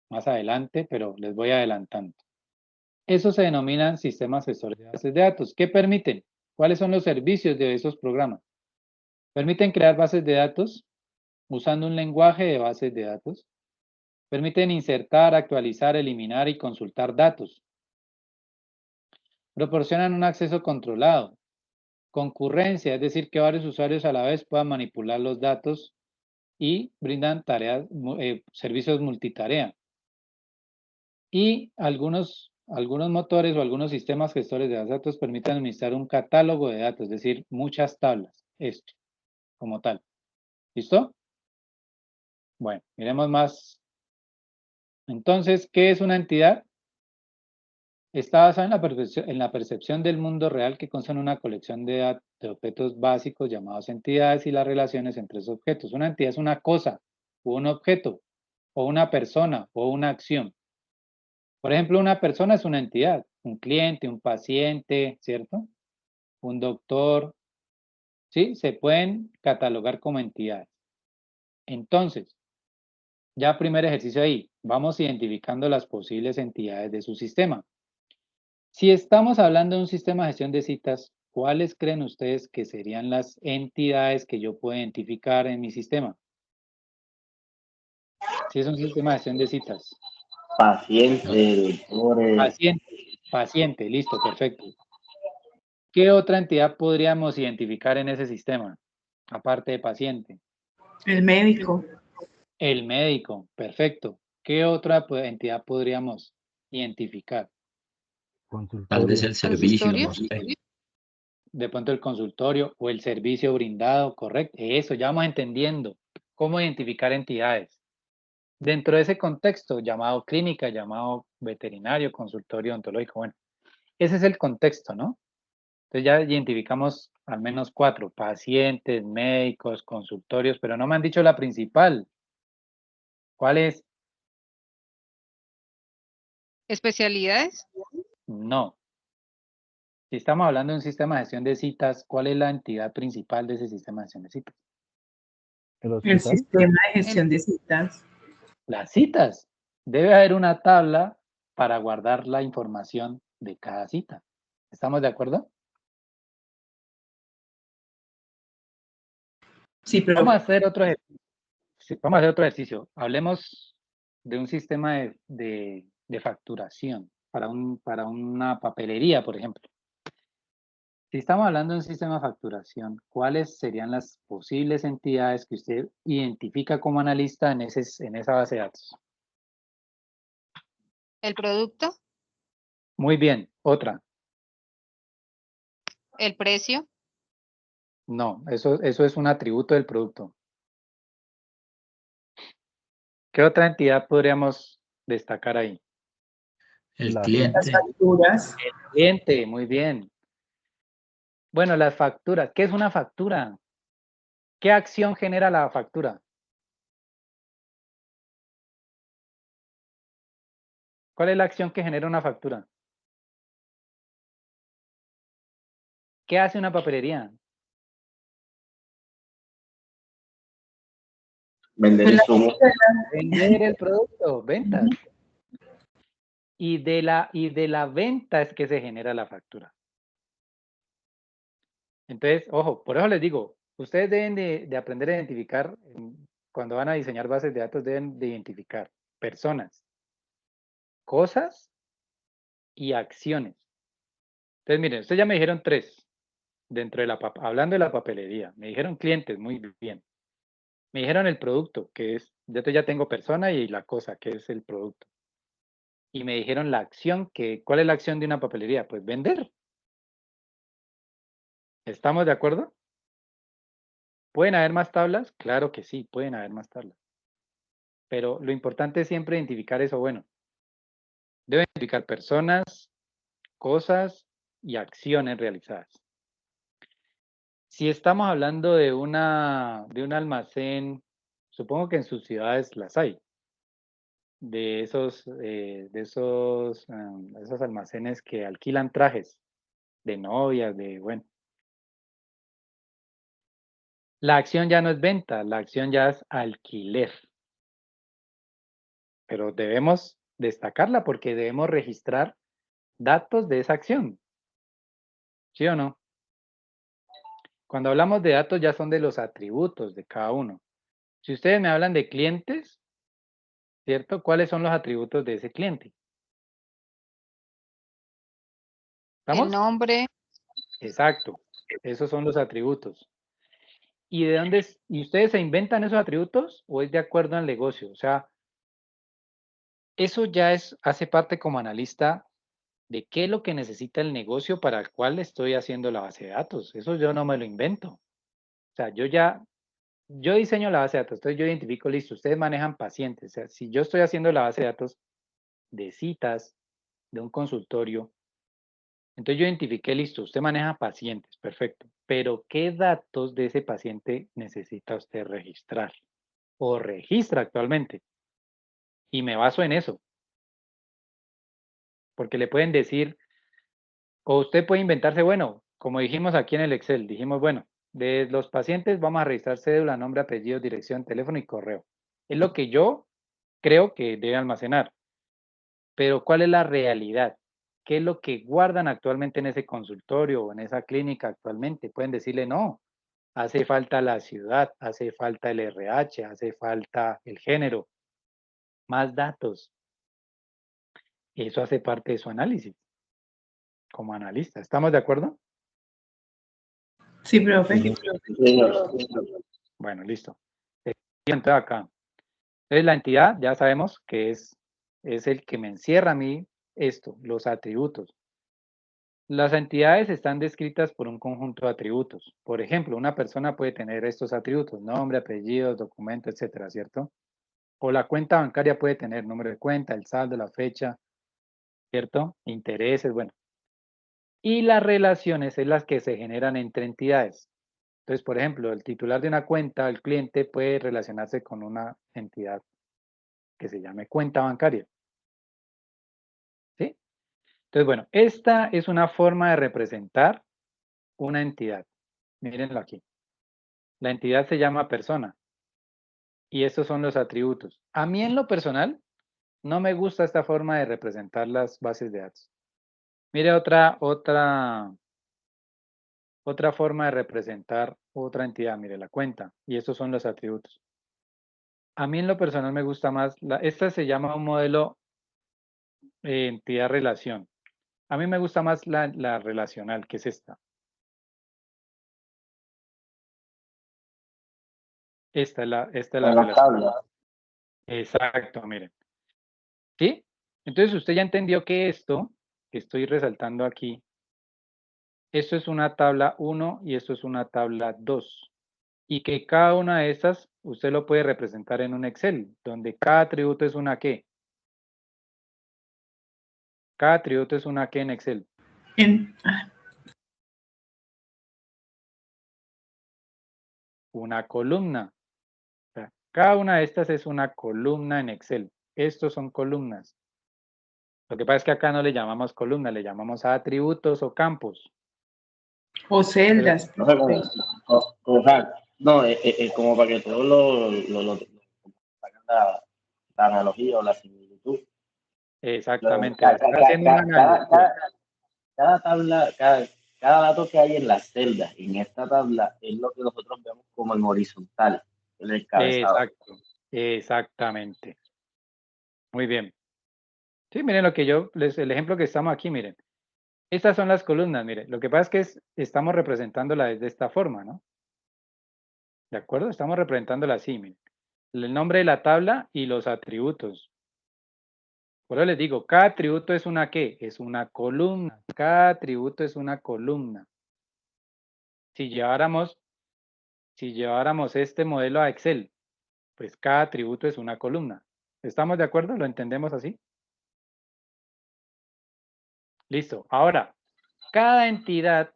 más adelante, pero les voy adelantando. Eso se denominan sistemas gestores de bases de datos. ¿Qué permiten? ¿Cuáles son los servicios de esos programas? Permiten crear bases de datos usando un lenguaje de bases de datos. Permiten insertar, actualizar, eliminar y consultar datos. Proporcionan un acceso controlado. Concurrencia, es decir, que varios usuarios a la vez puedan manipular los datos y brindan tareas, servicios multitarea. Y algunos motores o algunos sistemas gestores de datos permiten administrar un catálogo de datos, es decir, muchas tablas. Esto, como tal. ¿Listo? Bueno, miremos más. Entonces, ¿qué es una entidad? Está basada en la percepción del mundo real que consta en una colección de objetos básicos llamados entidades y las relaciones entre esos objetos. Una entidad es una cosa, o un objeto, o una persona, o una acción. Por ejemplo, una persona es una entidad, un cliente, un paciente, ¿cierto? Un doctor, ¿sí? Se pueden catalogar como entidades. Entonces, ya primer ejercicio ahí, vamos identificando las posibles entidades de su sistema. Si estamos hablando de un sistema de gestión de citas, ¿cuáles creen ustedes que serían las entidades que yo puedo identificar en mi sistema? Si es un sistema de gestión de citas. Paciente, doctores. Paciente, listo, perfecto. ¿Qué otra entidad podríamos identificar en ese sistema? Aparte de paciente. El médico. El médico, perfecto. ¿Qué otra entidad podríamos identificar? Tal vez Consultorio. el servicio, ¿Consistorio? no sé. De pronto el consultorio o el servicio brindado, correcto. Eso, ya vamos entendiendo cómo identificar entidades. Dentro de ese contexto, llamado clínica, llamado veterinario, consultorio ontológico, bueno, ese es el contexto, ¿no? Entonces ya identificamos al menos 4, pacientes, médicos, consultorios, pero no me han dicho la principal. ¿Cuál es? ¿Especialidades? No. Si estamos hablando de un sistema de gestión de citas, ¿cuál es la entidad principal de ese sistema de gestión de citas? ¿El El hospital? sistema de gestión de citas. Las citas. Debe haber una tabla para guardar la información de cada cita. ¿Estamos de acuerdo? Sí, pero Vamos a hacer otro ejercicio. Vamos a hacer otro ejercicio. Hablemos de un sistema de facturación para una papelería, por ejemplo. Si estamos hablando de un sistema de facturación, ¿cuáles serían las posibles entidades que usted identifica como analista en esa base de datos? ¿El producto? Muy bien. Otra. ¿El precio? No, eso es un atributo del producto. ¿Qué otra entidad podríamos destacar ahí? El Las cliente, facturas. El cliente, muy bien. Bueno, las facturas. ¿Qué es una factura? ¿Qué acción genera la factura? ¿Cuál es la acción que genera una factura? ¿Qué hace una papelería? Vender insumos. Vender el producto, ventas. Y de la venta es que se genera la factura. Entonces, ojo, por eso les digo, ustedes deben de aprender a identificar, cuando van a diseñar bases de datos, deben de identificar personas, cosas y acciones. Entonces, miren, ustedes ya me dijeron 3 dentro de hablando de la papelería. Me dijeron clientes, muy bien. Me dijeron el producto, que es, yo ya tengo persona y la cosa, que es el producto. Y me dijeron la acción, ¿cuál es la acción de una papelería? Pues vender. ¿Estamos de acuerdo? ¿Pueden haber más tablas? Claro que sí, pueden haber más tablas. Pero lo importante es siempre identificar eso bueno. Debo identificar personas, cosas y acciones realizadas. Si estamos hablando de un almacén, supongo que en sus ciudades las hay, de esos almacenes que alquilan trajes de novias, bueno. La acción ya no es venta, la acción ya es alquiler. Pero debemos destacarla porque debemos registrar datos de esa acción. ¿Sí o no? Cuando hablamos de datos ya son de los atributos de cada uno. Si ustedes me hablan de clientes, ¿cierto? ¿Cuáles son los atributos de ese cliente? ¿Estamos? El nombre. Exacto. Esos son los atributos. ¿Y de dónde y ustedes se inventan esos atributos o es de acuerdo al negocio? O sea, eso ya hace parte como analista de qué es lo que necesita el negocio para el cual estoy haciendo la base de datos. Eso yo no me lo invento. O sea, yo diseño la base de datos, entonces yo identifico, listo, ustedes manejan pacientes. O sea, si yo estoy haciendo la base de datos de citas, de un consultorio, entonces yo identifiqué, listo, usted maneja pacientes, perfecto. Pero ¿qué datos de ese paciente necesita usted registrar? O registra actualmente. Y me baso en eso. Porque le pueden decir, o usted puede inventarse, bueno, como dijimos aquí en el Excel, dijimos, bueno, de los pacientes vamos a registrar cédula, nombre, apellido, dirección, teléfono y correo. Es lo que yo creo que debe almacenar. Pero ¿cuál es la realidad? ¿Qué es lo que guardan actualmente en ese consultorio o en esa clínica actualmente? Pueden decirle, no, hace falta la ciudad, hace falta el RH, hace falta el género, más datos. Eso hace parte de su análisis como analista. ¿Estamos de acuerdo? Sí, profe. Bueno, listo. Entonces acá. Entonces la entidad, ya sabemos que es el que me encierra a mí esto, los atributos. Las entidades están descritas por un conjunto de atributos. Por ejemplo, una persona puede tener estos atributos, nombre, apellido, documento, etcétera, ¿cierto? O la cuenta bancaria puede tener número de cuenta, el saldo, la fecha, ¿cierto? Intereses, bueno. Y las relaciones es las que se generan entre entidades. Entonces, por ejemplo, el titular de una cuenta, el cliente puede relacionarse con una entidad que se llame cuenta bancaria. ¿Sí? Entonces, bueno, esta es una forma de representar una entidad. Mírenlo aquí. La entidad se llama persona. Y estos son los atributos. A mí en lo personal, no me gusta esta forma de representar las bases de datos. Mire otra forma de representar otra entidad. Mire la cuenta. Y estos son los atributos. A mí en lo personal me gusta más, esta se llama un modelo entidad-relación. A mí me gusta más la relacional, que es esta. Esta es la relación. Exacto, miren. ¿Sí? Entonces usted ya entendió que esto que estoy resaltando aquí, esto es una tabla 1 y esto es una tabla 2. Y que cada una de estas usted lo puede representar en un Excel, donde cada atributo es una ¿qué? Cada atributo es una ¿qué en Excel? Una columna. O sea, cada una de estas es una columna en Excel. Estos son columnas. Lo que pasa es que acá no le llamamos columna, le llamamos atributos o campos. O celdas, No sé profe. o sea, no, como para que todos lo hagan la analogía o la similitud. Exactamente, le estoy haciendo una Cada, analogía. cada, cada tabla, cada dato que hay en las celdas, en esta tabla, es lo que nosotros vemos como en horizontal, en el encabezado. Exacto, exactamente. Muy bien. Sí, miren lo que el ejemplo que estamos aquí, miren. Estas son las columnas, miren. Lo que pasa es que estamos representándola de esta forma, ¿no? ¿De acuerdo? Estamos representándola así, miren. El nombre de la tabla y los atributos. Por eso les digo, cada atributo es una ¿qué? Es una columna. Cada atributo es una columna. Si lleváramos este modelo a Excel, pues cada atributo es una columna. ¿Estamos de acuerdo? ¿Lo entendemos así? Listo. Ahora, cada entidad,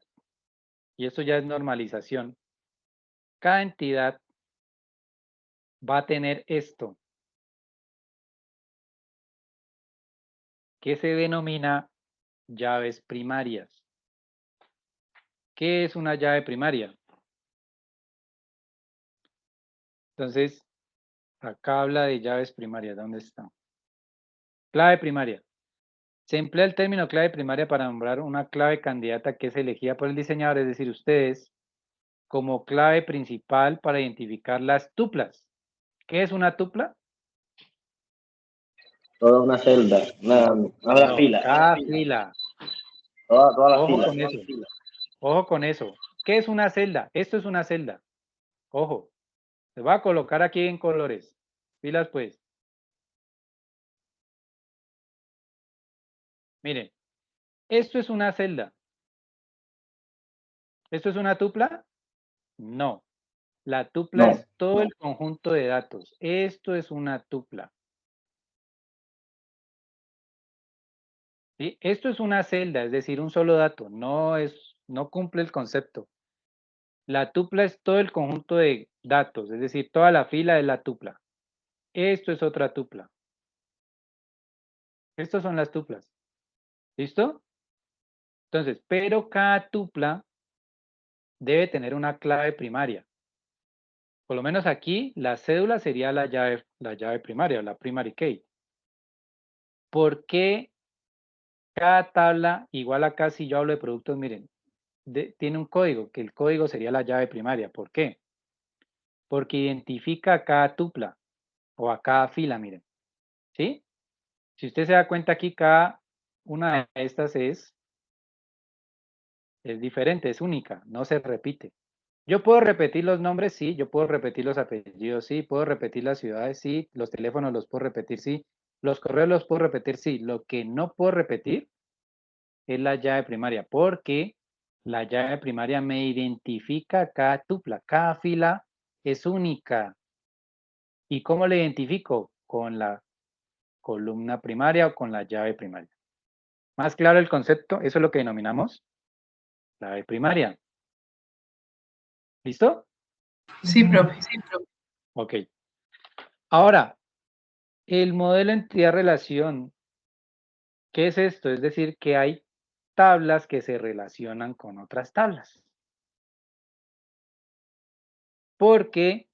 y esto ya es normalización, cada entidad va a tener esto, que se denomina llaves primarias. ¿Qué es una llave primaria? Entonces, acá habla de llaves primarias. ¿Dónde está? Clave primaria. Se emplea el término clave primaria para nombrar una clave candidata que es elegida por el diseñador, es decir, ustedes, como clave principal para identificar las tuplas. ¿Qué es una tupla? Toda una celda, una fila. Cada fila. Toda la Ojo fila. con eso. Ojo con eso. ¿Qué es una celda? Esto es una celda. Ojo. Les voy a colocar aquí en colores. Filas pues. Miren. Esto es una celda. ¿Esto es una tupla? No. La tupla No. es todo el conjunto de datos. Esto es una tupla. ¿Sí? Esto es una celda, es decir, un solo dato. No cumple el concepto. La tupla es todo el conjunto de datos, es decir, toda la fila es la tupla. Esto es otra tupla. Estas son las tuplas. ¿Listo? Entonces, pero cada tupla debe tener una clave primaria. Por lo menos aquí, la cédula sería la llave primaria, la primary key. ¿Por qué cada tabla, igual acá si yo hablo de productos, miren, tiene un código, que el código sería la llave primaria? ¿Por qué? Porque identifica a cada tupla o a cada fila, miren. ¿Sí? Si usted se da cuenta aquí, cada una de estas es diferente, es única, no se repite. Yo puedo repetir los nombres, sí, yo puedo repetir los apellidos, sí, puedo repetir las ciudades, sí, los teléfonos los puedo repetir, sí, los correos los puedo repetir, sí. Lo que no puedo repetir es la llave primaria, porque la llave primaria me identifica cada tupla, cada fila es única. ¿Y cómo la identifico? Con la columna primaria o con la llave primaria. ¿Más claro el concepto? Eso es lo que denominamos llave primaria. ¿Listo? Sí, profe. Ok. Ahora, el modelo entidad-relación, ¿qué es esto? Es decir, que hay tablas que se relacionan con otras tablas. Porque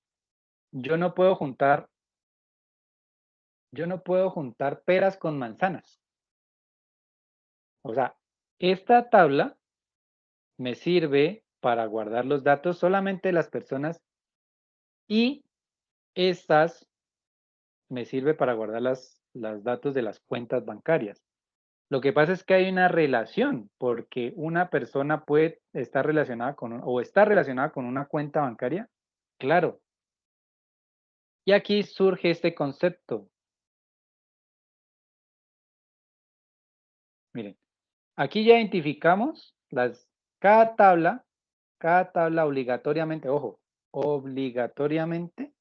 yo no puedo juntar peras con manzanas. O sea, esta tabla me sirve para guardar los datos solamente de las personas y estas me sirve para guardar los datos de las cuentas bancarias. Lo que pasa es que hay una relación, porque una persona puede estar relacionada está relacionada con una cuenta bancaria. Claro. Y aquí surge este concepto. Miren, aquí ya identificamos cada tabla obligatoriamente, ojo, obligatoriamente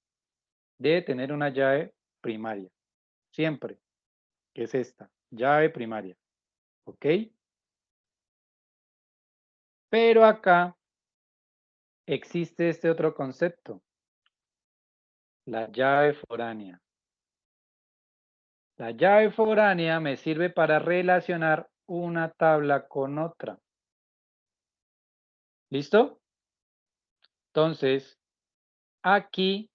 debe tener una llave primaria. Siempre, que es esta, llave primaria. ¿Ok? Pero acá existe este otro concepto, la llave foránea. La llave foránea me sirve para relacionar una tabla con otra. ¿Listo? Entonces, aquí,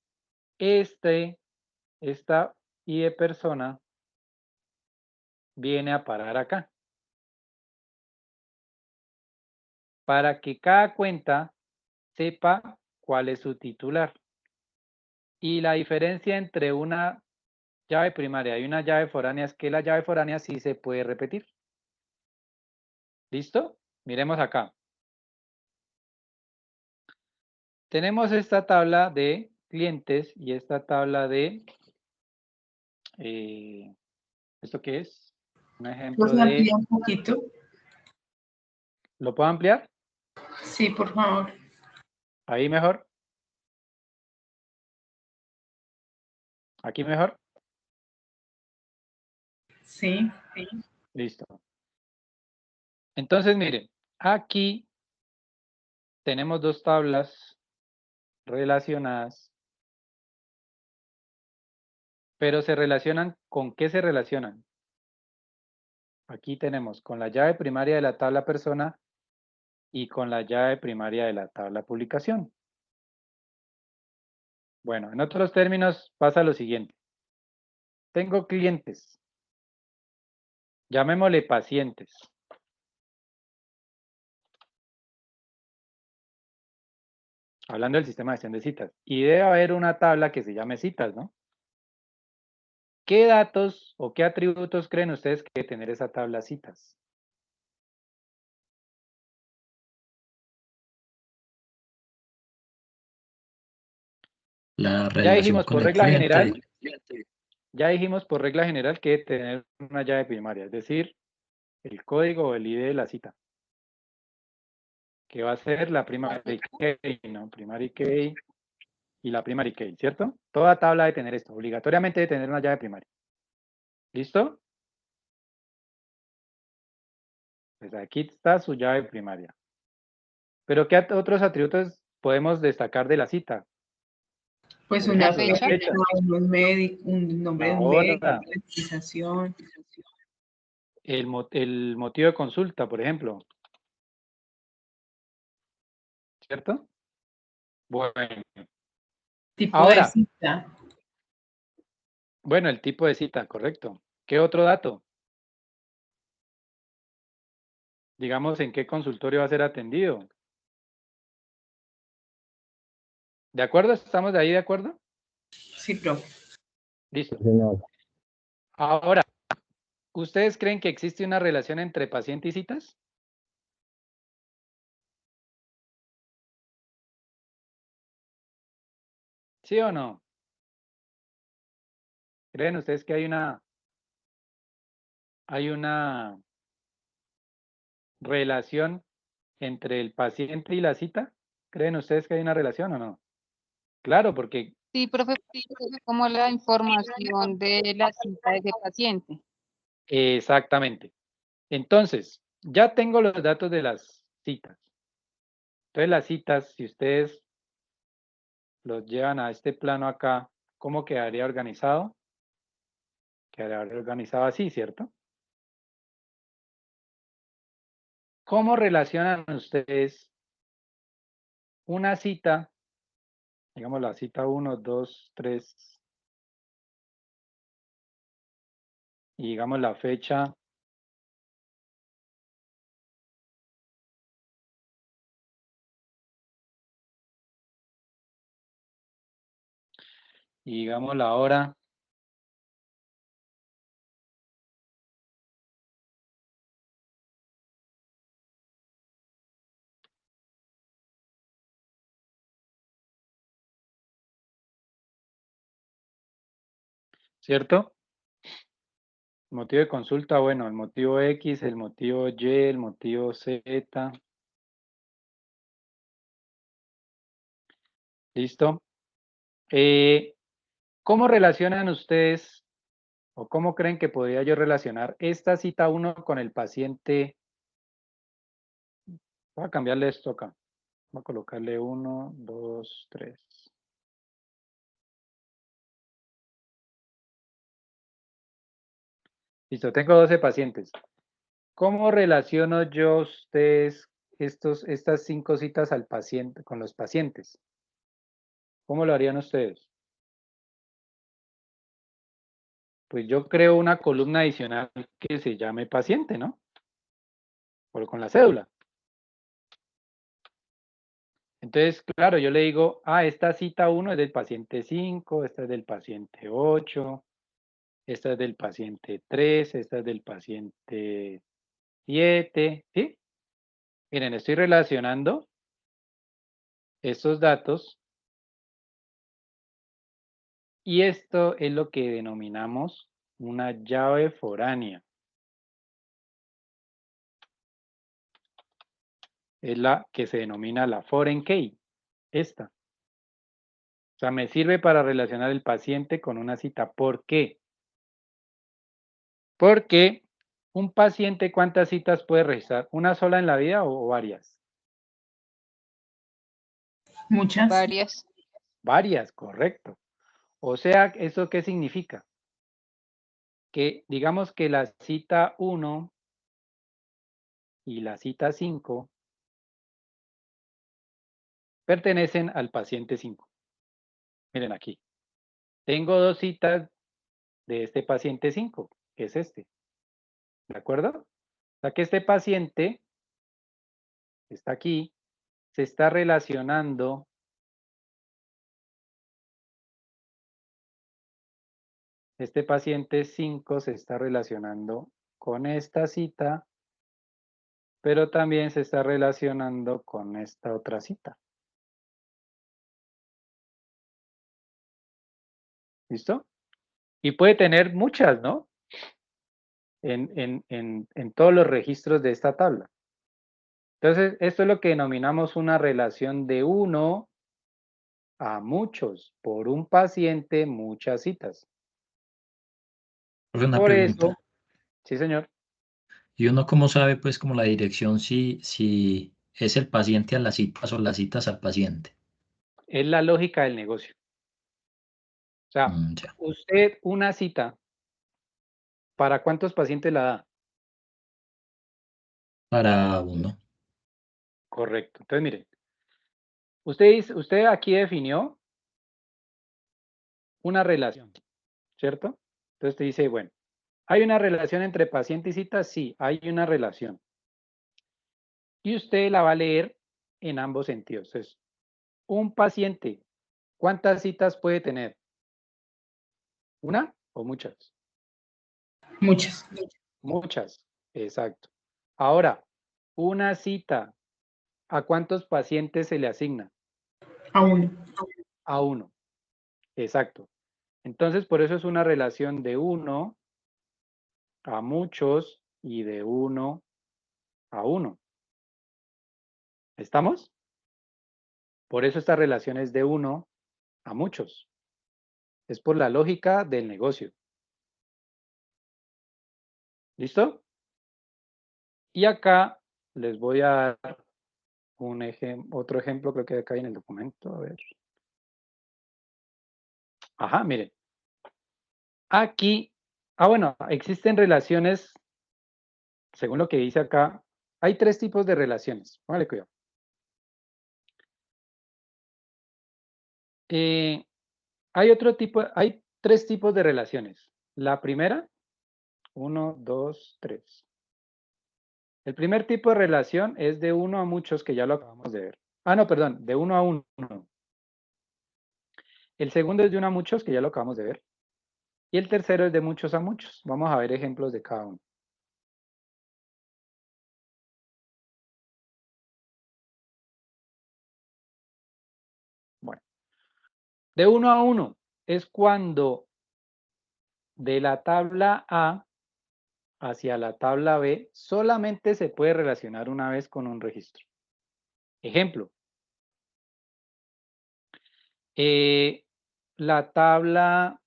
esta I de persona viene a parar acá. Para que cada cuenta sepa cuál es su titular. Y la diferencia entre una llave primaria y una llave foránea es que la llave foránea sí se puede repetir. ¿Listo? Miremos acá. Tenemos esta tabla de clientes y esta tabla de... ¿esto qué es? Un ejemplo ¿Nos de... amplía un poquito? ¿Lo puedo ampliar? Sí, por favor. Ahí mejor. Aquí mejor. Sí. Listo. Entonces, miren, aquí tenemos dos tablas relacionadas, pero se relacionan, ¿con qué se relacionan? Aquí tenemos con la llave primaria de la tabla persona y con la llave primaria de la tabla publicación. Bueno, en otros términos pasa lo siguiente. Tengo clientes, llamémosle pacientes. Hablando del sistema de gestión de citas. Y debe haber una tabla que se llame citas, ¿no? ¿Qué datos o qué atributos creen ustedes que debe tener esa tabla citas? La Ya relación dijimos con por el regla cliente. general, ya dijimos por regla general que debe tener una llave primaria, es decir, el código o el ID de la cita, que va a ser la primary key, ¿no? Primary key y la primary key, ¿cierto? Toda tabla debe tener esto, obligatoriamente debe tener una llave primaria. ¿Listo? Pues aquí está su llave primaria. Pero ¿qué otros atributos podemos destacar de la cita? Pues Por una ejemplo, la fecha, fecha, un nombre de la un médico, hora, la utilización, el motivo de consulta, por ejemplo, ¿cierto? Bueno, tipo de ahora, cita. bueno, el tipo de cita, correcto. ¿Qué otro dato? Digamos, ¿en qué consultorio va a ser atendido? ¿De acuerdo? ¿Estamos de ahí de acuerdo? Sí, profe. Listo. Señor. Ahora, ¿ustedes creen que existe una relación entre paciente y citas? ¿Sí o no? ¿Creen ustedes que hay una relación entre el paciente y la cita? ¿Creen ustedes que hay una relación o no? Claro, porque Sí, profe, como la información de la cita de ese paciente. exactamente. Entonces, ya tengo los datos de las citas. Entonces, las citas, si ustedes los llevan a este plano acá, ¿cómo quedaría organizado? Quedaría organizado así, ¿cierto? ¿Cómo relacionan ustedes una cita, digamos la cita 1, 2, 3, y digamos la fecha y digamos la hora? ¿Cierto? Motivo de consulta, bueno, el motivo X, el motivo Y, el motivo Z. ¿Listo? ¿Cómo relacionan ustedes o cómo creen que podría yo relacionar esta cita 1 con el paciente? Voy a cambiarle esto acá. Voy a colocarle 1, 2, 3. Listo, tengo 12 pacientes. ¿Cómo relaciono yo ustedes estas 5 citas al paciente, con los pacientes? ¿Cómo lo harían ustedes? Pues yo creo una columna adicional que se llame paciente, ¿no? Con la cédula. Entonces, claro, yo le digo, esta cita 1 es del paciente 5, esta es del paciente 8, esta es del paciente 3, esta es del paciente 7, ¿sí? Miren, estoy relacionando estos datos y esto es lo que denominamos una llave foránea. Es la que se denomina la foreign key, esta. O sea, me sirve para relacionar el paciente con una cita. ¿Por qué? Porque un paciente, ¿cuántas citas puede registrar? ¿Una sola en la vida o varias? Muchas. Varias. Varias, correcto. O sea, ¿eso qué significa? Que digamos que la cita 1 y la cita 5 pertenecen al paciente 5. Miren aquí. Tengo 2 citas de este paciente 5, que es este. ¿De acuerdo? O sea que este paciente está aquí, se está relacionando este paciente 5 se está relacionando con esta cita, pero también se está relacionando con esta otra cita. ¿Listo? Y puede tener muchas, ¿no? En todos los registros de esta tabla. Entonces, esto es lo que denominamos una relación de 1 a muchos. Por un paciente, muchas citas. Una Por pregunta. eso, sí, señor. ¿Y uno cómo sabe, pues, como la dirección si es el paciente a las citas o las citas al paciente? Es la lógica del negocio. O sea, Ya. usted una cita, ¿para cuántos pacientes la da? Para uno. Correcto. Entonces, mire, usted aquí definió una relación, ¿cierto? Entonces te dice, bueno, ¿hay una relación entre paciente y cita? Sí, hay una relación. Y usted la va a leer en ambos sentidos. Entonces, un paciente, ¿cuántas citas puede tener? ¿Una o muchas? Muchas. Muchas, exacto. Ahora, una cita, ¿a cuántos pacientes se le asigna? A uno. A uno, exacto. Entonces, por eso es una relación de 1 a muchos y de 1 a 1. ¿Estamos? Por eso esta relación es de 1 a muchos. Es por la lógica del negocio. ¿Listo? Y acá les voy a dar otro ejemplo, creo que acá hay en el documento. A ver. Ajá, miren. Aquí, bueno, existen relaciones, según lo que dice acá, hay 3 tipos de relaciones. Póngale cuidado. Hay 3 tipos de relaciones. La primera, 1, 2, 3. El primer tipo de relación es de 1 a muchos, que ya lo acabamos de ver. No, perdón, de 1 a 1. El segundo es de 1 a muchos, que ya lo acabamos de ver. Y el tercero es de muchos a muchos. Vamos a ver ejemplos de cada uno. Bueno, de 1 a 1 es cuando de la tabla A hacia la tabla B solamente se puede relacionar una vez con un registro. Ejemplo. La tabla...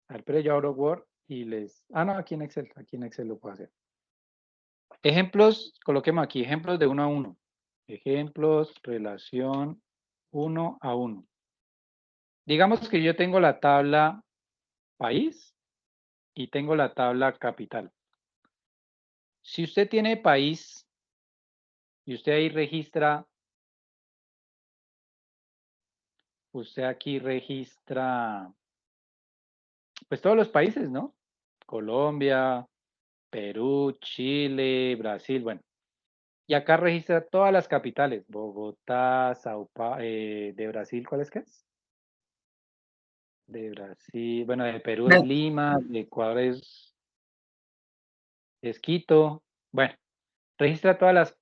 A ver, pero yo abro Word y les... no, aquí en Excel lo puedo hacer. Ejemplos, coloquemos aquí, ejemplos de 1 a 1. Ejemplos, relación 1 a 1. Digamos que yo tengo la tabla país y tengo la tabla capital. Si usted tiene país y usted ahí registra, usted aquí registra, pues todos los países, ¿no? Colombia, Perú, Chile, Brasil, bueno. Y acá registra todas las capitales, Bogotá, Sao Paulo, de Brasil, ¿cuál es que es? De Brasil, bueno, de Perú es Lima, de Ecuador es Quito, bueno, registra todas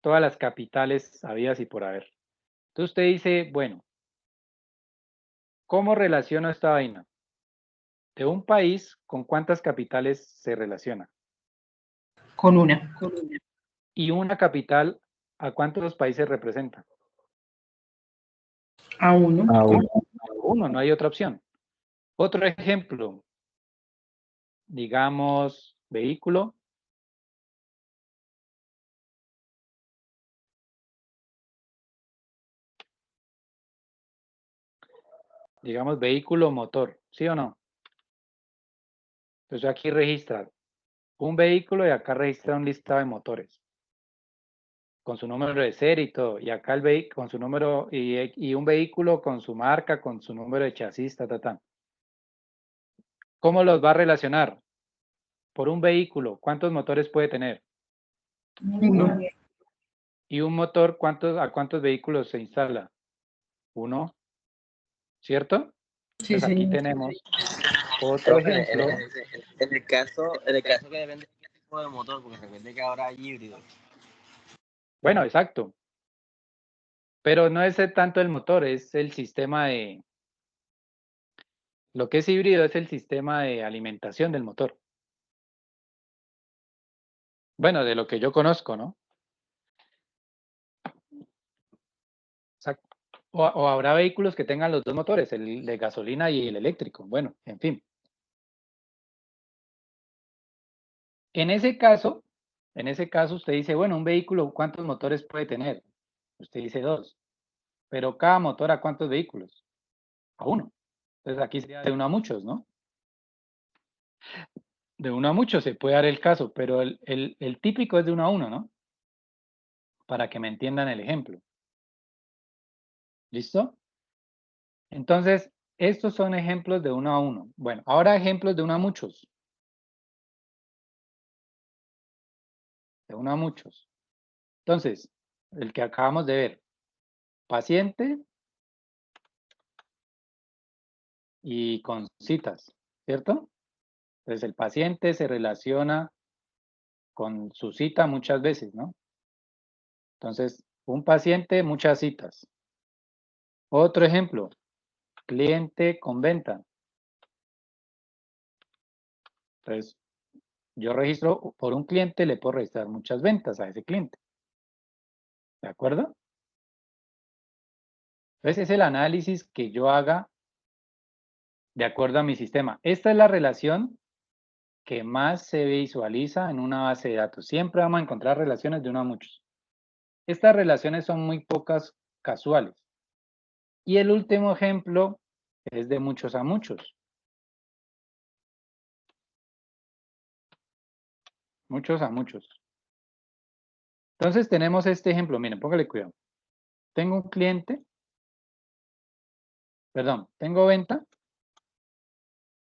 las capitales habidas y por haber. Entonces usted dice, bueno, ¿cómo relaciono esta vaina? De un país, ¿con cuántas capitales se relaciona? Con una. Y una capital, ¿a cuántos países representa? A uno. A uno. Uno, no hay otra opción. Otro ejemplo, digamos, vehículo. Digamos, vehículo motor, ¿sí o no? Entonces aquí registra un vehículo y acá registra un listado de motores. Con su número de serie y todo. Y acá el vehículo con su número y un vehículo con su marca, con su número de chasis, ta. ¿Cómo los va a relacionar? Por un vehículo, ¿cuántos motores puede tener? Uno. Y un motor, ¿a cuántos vehículos se instala? Uno, ¿cierto? Sí, Entonces aquí señor. tenemos otro Profe, ejemplo. en el caso que depende de qué tipo de motor, porque recuerde que ahora hay híbridos. Bueno, exacto. Pero no es tanto el motor, es el sistema de... Lo que es híbrido es el sistema de alimentación del motor. Bueno, de lo que yo conozco, ¿no? Exacto. O habrá vehículos que tengan los dos motores, el de gasolina y el eléctrico. Bueno, en fin. En ese caso usted dice, bueno, un vehículo, ¿cuántos motores puede tener? Usted dice 2. Pero cada motor, ¿a cuántos vehículos? A 1. Entonces aquí sería de 1 a muchos, ¿no? De 1 a muchos se puede dar el caso, pero el típico es de 1 a 1, ¿no? Para que me entiendan el ejemplo. ¿Listo? Entonces, estos son ejemplos de 1 a 1. Bueno, ahora ejemplos de 1 a muchos. De 1 a muchos. Entonces, el que acabamos de ver. Paciente y con citas, ¿cierto? Entonces, el paciente se relaciona con su cita muchas veces, ¿no? Entonces, un paciente, muchas citas. Otro ejemplo, cliente con venta. Entonces, yo registro, por un cliente le puedo registrar muchas ventas a ese cliente. ¿De acuerdo? Entonces, es el análisis que yo haga de acuerdo a mi sistema. Esta es la relación que más se visualiza en una base de datos. Siempre vamos a encontrar relaciones de 1 a muchos. Estas relaciones son muy pocas casuales. Y el último ejemplo es de muchos a muchos. Muchos a muchos. Entonces tenemos este ejemplo. Miren, póngale cuidado. Tengo un cliente. Perdón, tengo venta.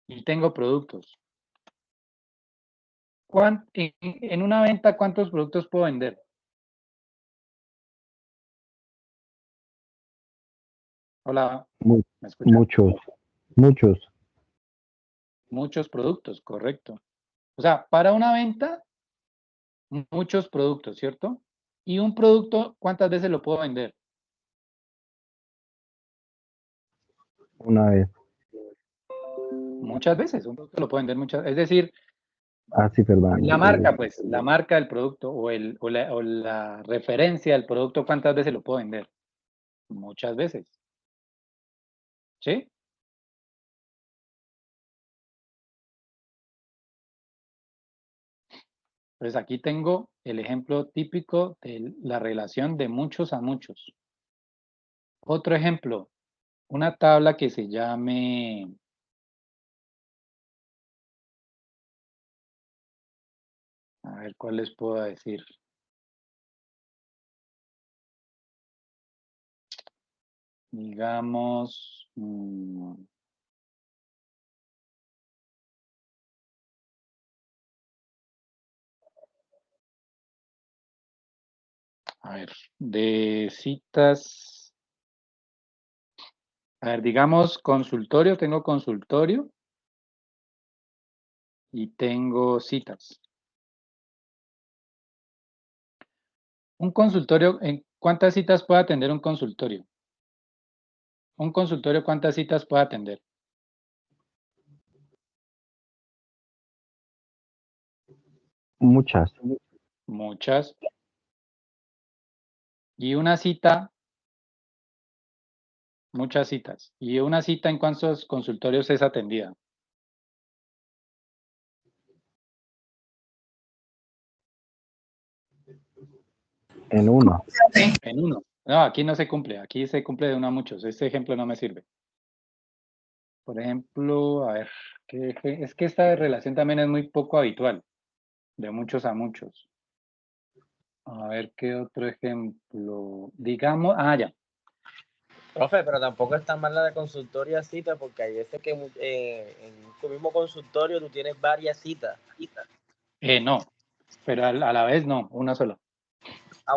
Y tengo productos. En una venta, ¿cuántos productos puedo vender? Hola, ¿me escuchan? Muchos. Muchos productos, correcto. O sea, para una venta, muchos productos, ¿cierto? Y un producto, ¿cuántas veces lo puedo vender? Una vez. Muchas veces, un producto lo puedo vender muchas, es decir, Ah, sí, perdón. la marca, pues, la marca del producto o la referencia del producto, ¿cuántas veces lo puedo vender? Muchas veces. ¿Sí? Entonces aquí tengo el ejemplo típico de la relación de muchos a muchos. Otro ejemplo, una tabla que se llame A ver, ¿cuál les puedo decir? Digamos, a ver, de citas, a ver, digamos consultorio, tengo consultorio y tengo citas. Un consultorio, ¿en cuántas citas puede atender un consultorio? Un consultorio, ¿cuántas citas puede atender? Muchas. Muchas. Y una cita, muchas citas. ¿Y una cita en cuántos consultorios es atendida? En uno. En uno. No, aquí no se cumple. Aquí se cumple de uno a muchos. Este ejemplo no me sirve. Por ejemplo, a ver, es que esta relación también es muy poco habitual. De muchos a muchos. A ver, ¿qué otro ejemplo? Digamos, ya. Profe, pero tampoco es tan mal la de consultorio a cita, porque hay veces que en tu mismo consultorio tú tienes varias citas. No, pero a la vez no, una sola.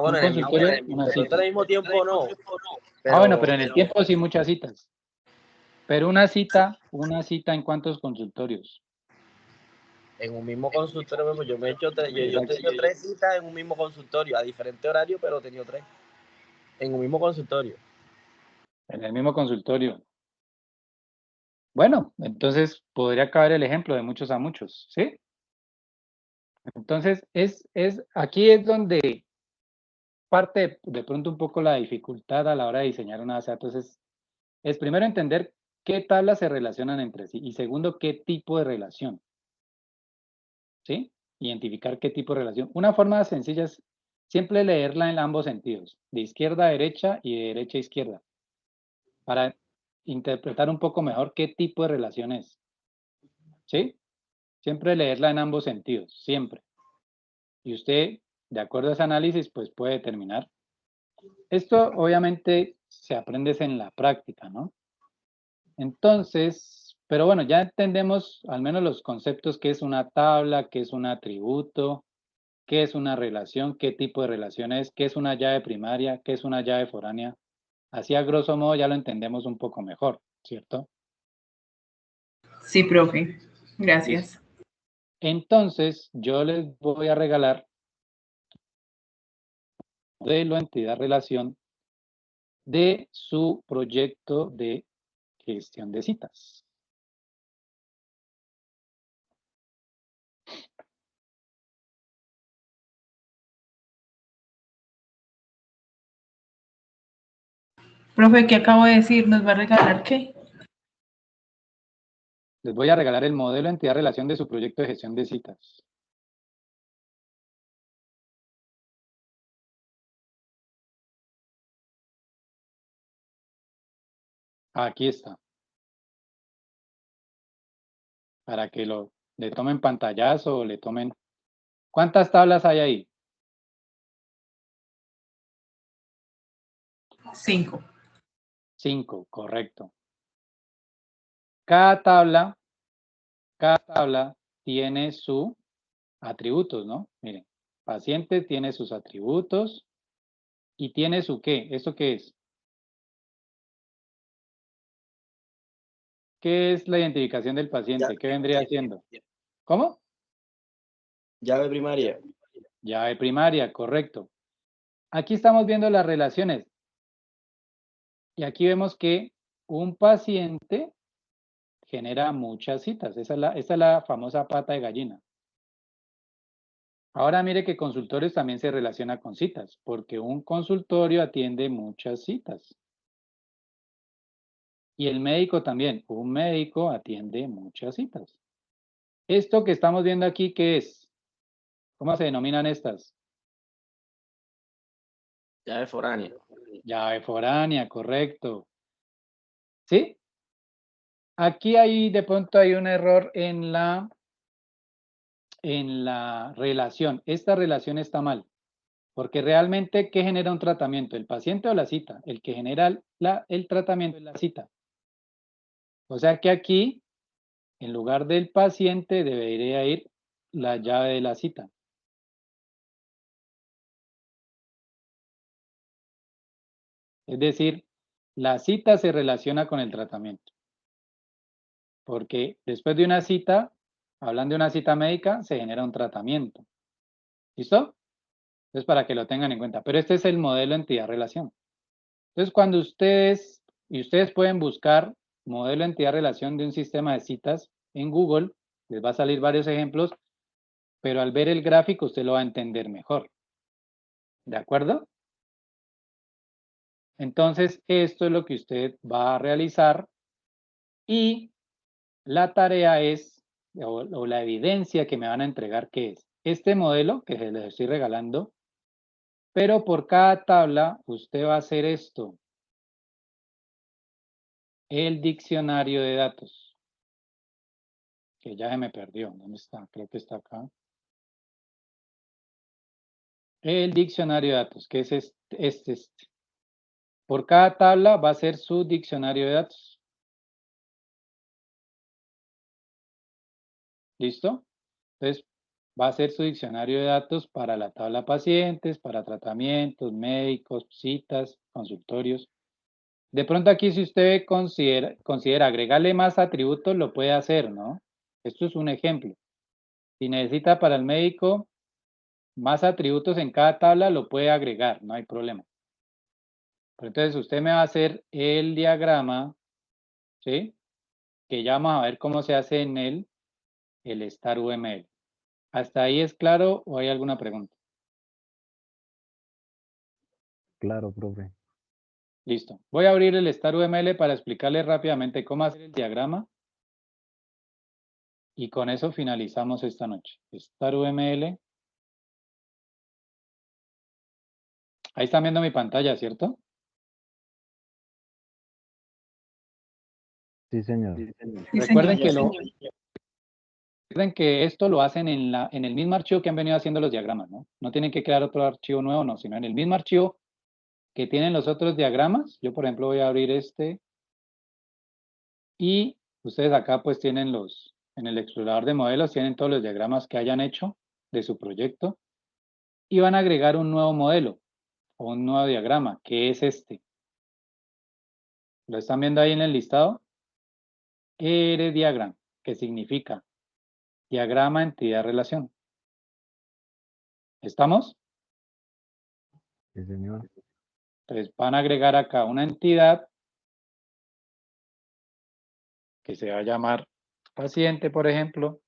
Bueno, Un consultorio, una de pronto cita. al mismo tiempo no. Bueno, pero en el tiempo sí muchas citas. Pero una cita, ¿en cuántos consultorios? En un mismo consultorio, pues yo me he hecho yo he tenido 3 citas en un mismo consultorio, a diferente horario, pero he tenido 3. En un mismo consultorio. En el mismo consultorio. Bueno, entonces podría caber el ejemplo de muchos a muchos, ¿sí? Entonces, aquí es donde parte de pronto un poco la dificultad a la hora de diseñar una base de datos. Es primero entender qué tablas se relacionan entre sí y segundo, qué tipo de relación, ¿sí? Identificar qué tipo de relación. Una forma sencilla es siempre leerla en ambos sentidos, de izquierda a derecha y de derecha a izquierda, para interpretar un poco mejor qué tipo de relación es, ¿sí? Siempre leerla en ambos sentidos, siempre. Y usted, de acuerdo a ese análisis, pues puede determinar. Esto obviamente se aprende en la práctica, ¿no? Entonces, pero bueno, ya entendemos al menos los conceptos, qué es una tabla, qué es un atributo, qué es una relación, qué tipo de relación es, qué es una llave primaria, qué es una llave foránea. Así a grosso modo ya lo entendemos un poco mejor, ¿cierto? Sí, profe. Gracias. Entonces, yo les voy a regalar modelo, entidad, relación de su proyecto de gestión de citas. Profe, ¿qué acabo de decir? ¿Nos va a regalar qué? Les voy a regalar el modelo, entidad, relación de su proyecto de gestión de citas. Aquí está. Para que le tomen pantallazo o le tomen... ¿Cuántas tablas hay ahí? 5. 5, correcto. Cada tabla tiene sus atributos, ¿no? Miren, paciente tiene sus atributos y tiene su qué. ¿Esto qué es? ¿Qué es la identificación del paciente? ¿Qué vendría haciendo? ¿Cómo? Llave primaria. Llave primaria, correcto. Aquí estamos viendo las relaciones. Y aquí vemos que un paciente genera muchas citas. Esa es la famosa pata de gallina. Ahora mire que consultorios también se relaciona con citas, porque un consultorio atiende muchas citas. Y el médico también, un médico atiende muchas citas. Esto que estamos viendo aquí, ¿qué es? ¿Cómo se denominan estas? Llave foránea. Llave foránea, correcto. ¿Sí? Aquí de pronto hay un error en la en la relación. Esta relación está mal. Porque realmente, ¿qué genera un tratamiento? ¿El paciente o la cita? El que genera el tratamiento es la cita. O sea que aquí, en lugar del paciente, debería ir la llave de la cita. Es decir, la cita se relaciona con el tratamiento. Porque después de una cita, hablando de una cita médica, se genera un tratamiento. ¿Listo? Entonces, para que lo tengan en cuenta. Pero este es el modelo entidad-relación. Entonces, cuando ustedes pueden buscar modelo entidad-relación de un sistema de citas en Google, les va a salir varios ejemplos, pero al ver el gráfico usted lo va a entender mejor. ¿De acuerdo? Entonces, esto es lo que usted va a realizar y la tarea es, o la evidencia que me van a entregar, ¿qué es? Este modelo que les estoy regalando, pero por cada tabla usted va a hacer esto. El diccionario de datos. Que ya se me perdió. ¿Dónde está? Creo que está acá. El diccionario de datos, que es este. Por cada tabla va a ser su diccionario de datos. ¿Listo? Entonces, va a ser su diccionario de datos para la tabla pacientes, para tratamientos, médicos, citas, consultorios. De pronto aquí si usted considera agregarle más atributos, lo puede hacer, ¿no? Esto es un ejemplo. Si necesita para el médico más atributos en cada tabla, lo puede agregar, no hay problema. Pero entonces usted me va a hacer el diagrama, ¿sí? Que ya vamos a ver cómo se hace en el Star UML. ¿Hasta ahí es claro o hay alguna pregunta? Claro, profe. Listo. Voy a abrir el Star UML para explicarles rápidamente cómo hacer el diagrama. Y con eso finalizamos esta noche. Star UML. Ahí están viendo mi pantalla, ¿cierto? Sí, señor. Recuerden que esto lo hacen en el mismo archivo que han venido haciendo los diagramas, ¿no? No tienen que crear otro archivo nuevo, no, sino en el mismo archivo que tienen los otros diagramas. Yo, por ejemplo, voy a abrir este. Y ustedes acá pues tienen en el explorador de modelos, tienen todos los diagramas que hayan hecho de su proyecto. Y van a agregar un nuevo modelo o un nuevo diagrama, que es este. ¿Lo están viendo ahí en el listado? Diagram, que significa diagrama, entidad, relación. ¿Estamos? Sí, señor. Entonces van a agregar acá una entidad que se va a llamar paciente, por ejemplo.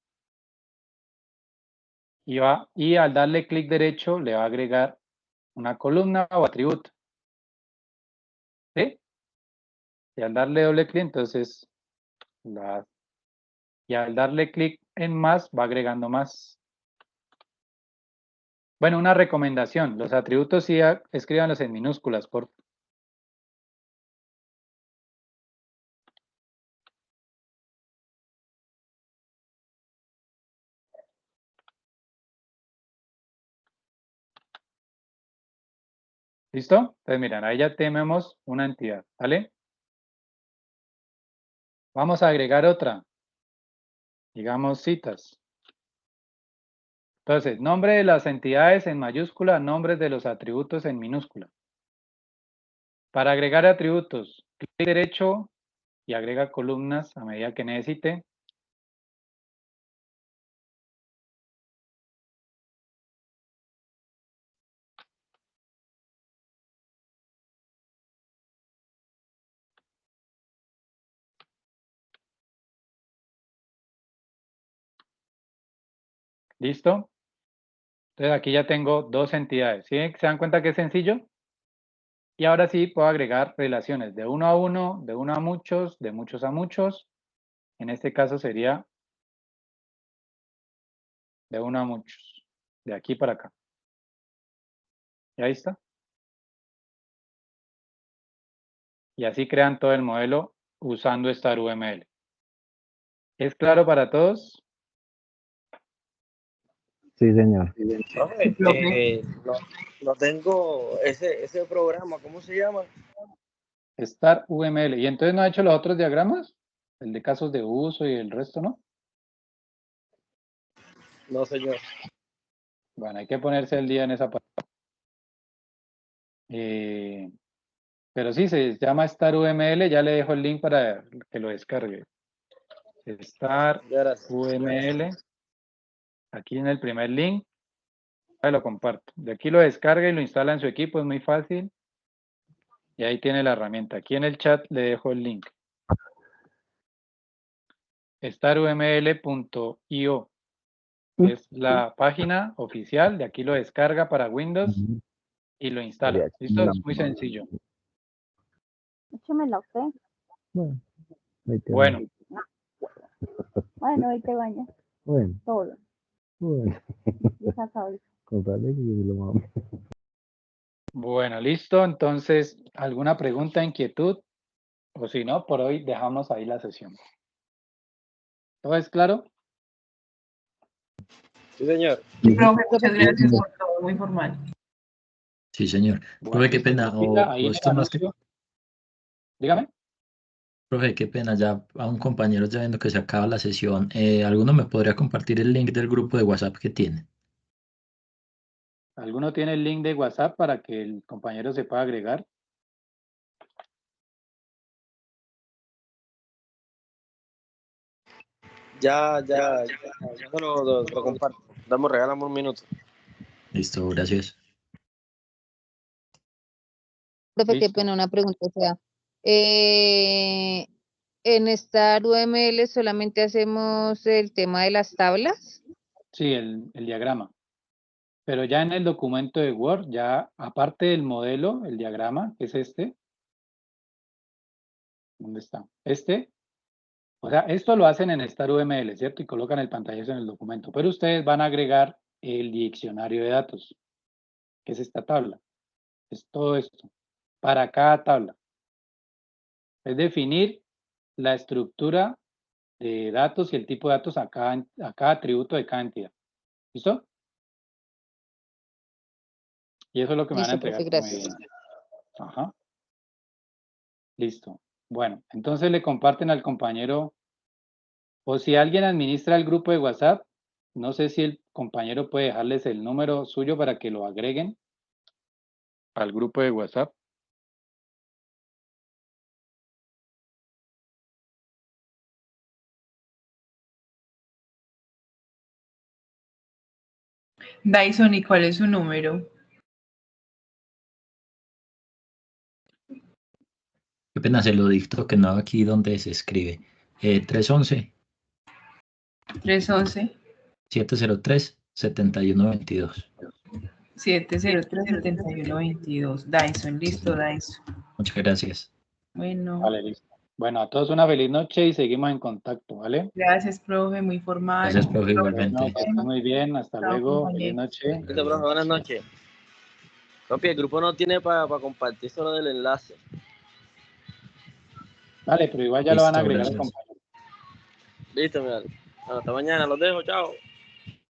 Y al darle clic derecho le va a agregar una columna o atributo. ¿Sí? Y al darle doble clic, entonces, y al darle clic en más, va agregando más. Bueno, una recomendación, los atributos sí escríbanlos en minúsculas, por favor. ¿Listo? Entonces, miren, ahí ya tenemos una entidad, ¿vale? Vamos a agregar otra. Digamos citas. Entonces, nombre de las entidades en mayúscula, nombres de los atributos en minúscula. Para agregar atributos, clic derecho y agrega columnas a medida que necesite. ¿Listo? Entonces aquí ya tengo dos entidades. ¿Sí? ¿Se dan cuenta que es sencillo? Y ahora sí puedo agregar relaciones de uno a uno, de uno a muchos, de muchos a muchos. En este caso sería de uno a muchos. De aquí para acá. ¿Y ahí está? Y así crean todo el modelo usando Star UML. ¿Es claro para todos? Sí, señor. Profe, Profe. no tengo ese programa, ¿cómo se llama? Star UML. ¿Y entonces no ha hecho los otros diagramas? El de casos de uso y el resto, ¿no? No, señor. Bueno, hay que ponerse al día en esa parte. Pero sí, se llama Star UML. Ya le dejo el link para que lo descargue. Star Gracias. UML. Aquí en el primer link. Ahí lo comparto. De aquí lo descarga y lo instala en su equipo. Es muy fácil. Y ahí tiene la herramienta. Aquí en el chat le dejo el link. staruml.io. Es la página oficial. De aquí lo descarga para Windows y lo instala. ¿Listo? Es muy sencillo. Échamela usted. Bueno, ahí te Bueno, Bueno, ahí te bañas Bueno, todo. bueno. Ya sabes. Contarle que yo lo mamo. bueno, listo. Entonces, ¿alguna pregunta, inquietud? O si no, por hoy dejamos ahí la sesión. ¿Todo es claro? Sí, señor. Profe, muchas gracias por todo, muy formal. Sí, señor. Bueno, Profe, qué listo. pena. Tranquila, ahí en el esto más que... anuncio. Dígame. Profe, qué pena, ya a un compañero ya viendo que se acaba la sesión. ¿Alguno me podría compartir el link del grupo de WhatsApp que tiene? ¿Alguno tiene el link de WhatsApp para que el compañero se pueda agregar? Ya me lo comparto. Regálame un minuto. Listo, gracias. Profe, qué Listo. pena, una pregunta, o sea, en Star UML solamente hacemos el tema de las tablas. Sí, el diagrama. Pero ya en el documento de Word, ya aparte del modelo, el diagrama, que es este. ¿Dónde está? Este. O sea, esto lo hacen en Star UML, ¿cierto? Y colocan el pantallazo en el documento. Pero ustedes van a agregar el diccionario de datos, que es esta tabla. Es todo esto. Para cada tabla. Es definir la estructura de datos y el tipo de datos a cada atributo de cada entidad. ¿Listo? Y eso es lo que me van a Listo, profe, entregar. gracias. Ajá. Listo. Bueno, entonces le comparten al compañero, o si alguien administra el grupo de WhatsApp, no sé si el compañero puede dejarles el número suyo para que lo agreguen al grupo de WhatsApp. Dyson, ¿y cuál es su número? Qué pena, se lo dicto que no aquí donde se escribe. 311 311 703 7122. 703-7122. Dyson, listo, Dyson. Muchas gracias. Bueno, Vale, listo. Bueno, a todos una feliz noche y seguimos en contacto, ¿vale? gracias, profe, muy formal. Gracias, profe, Bueno, igualmente. que estén muy bien. Hasta Chao, luego. Feliz compañeros. noche. Listo, profe, buenas noches. Profe, el grupo no tiene para compartir solo del enlace. Vale, pero igual ya lo van a Listo, agregar al gracias. compañero. Listo, mira. Bueno, hasta mañana, los dejo, chao.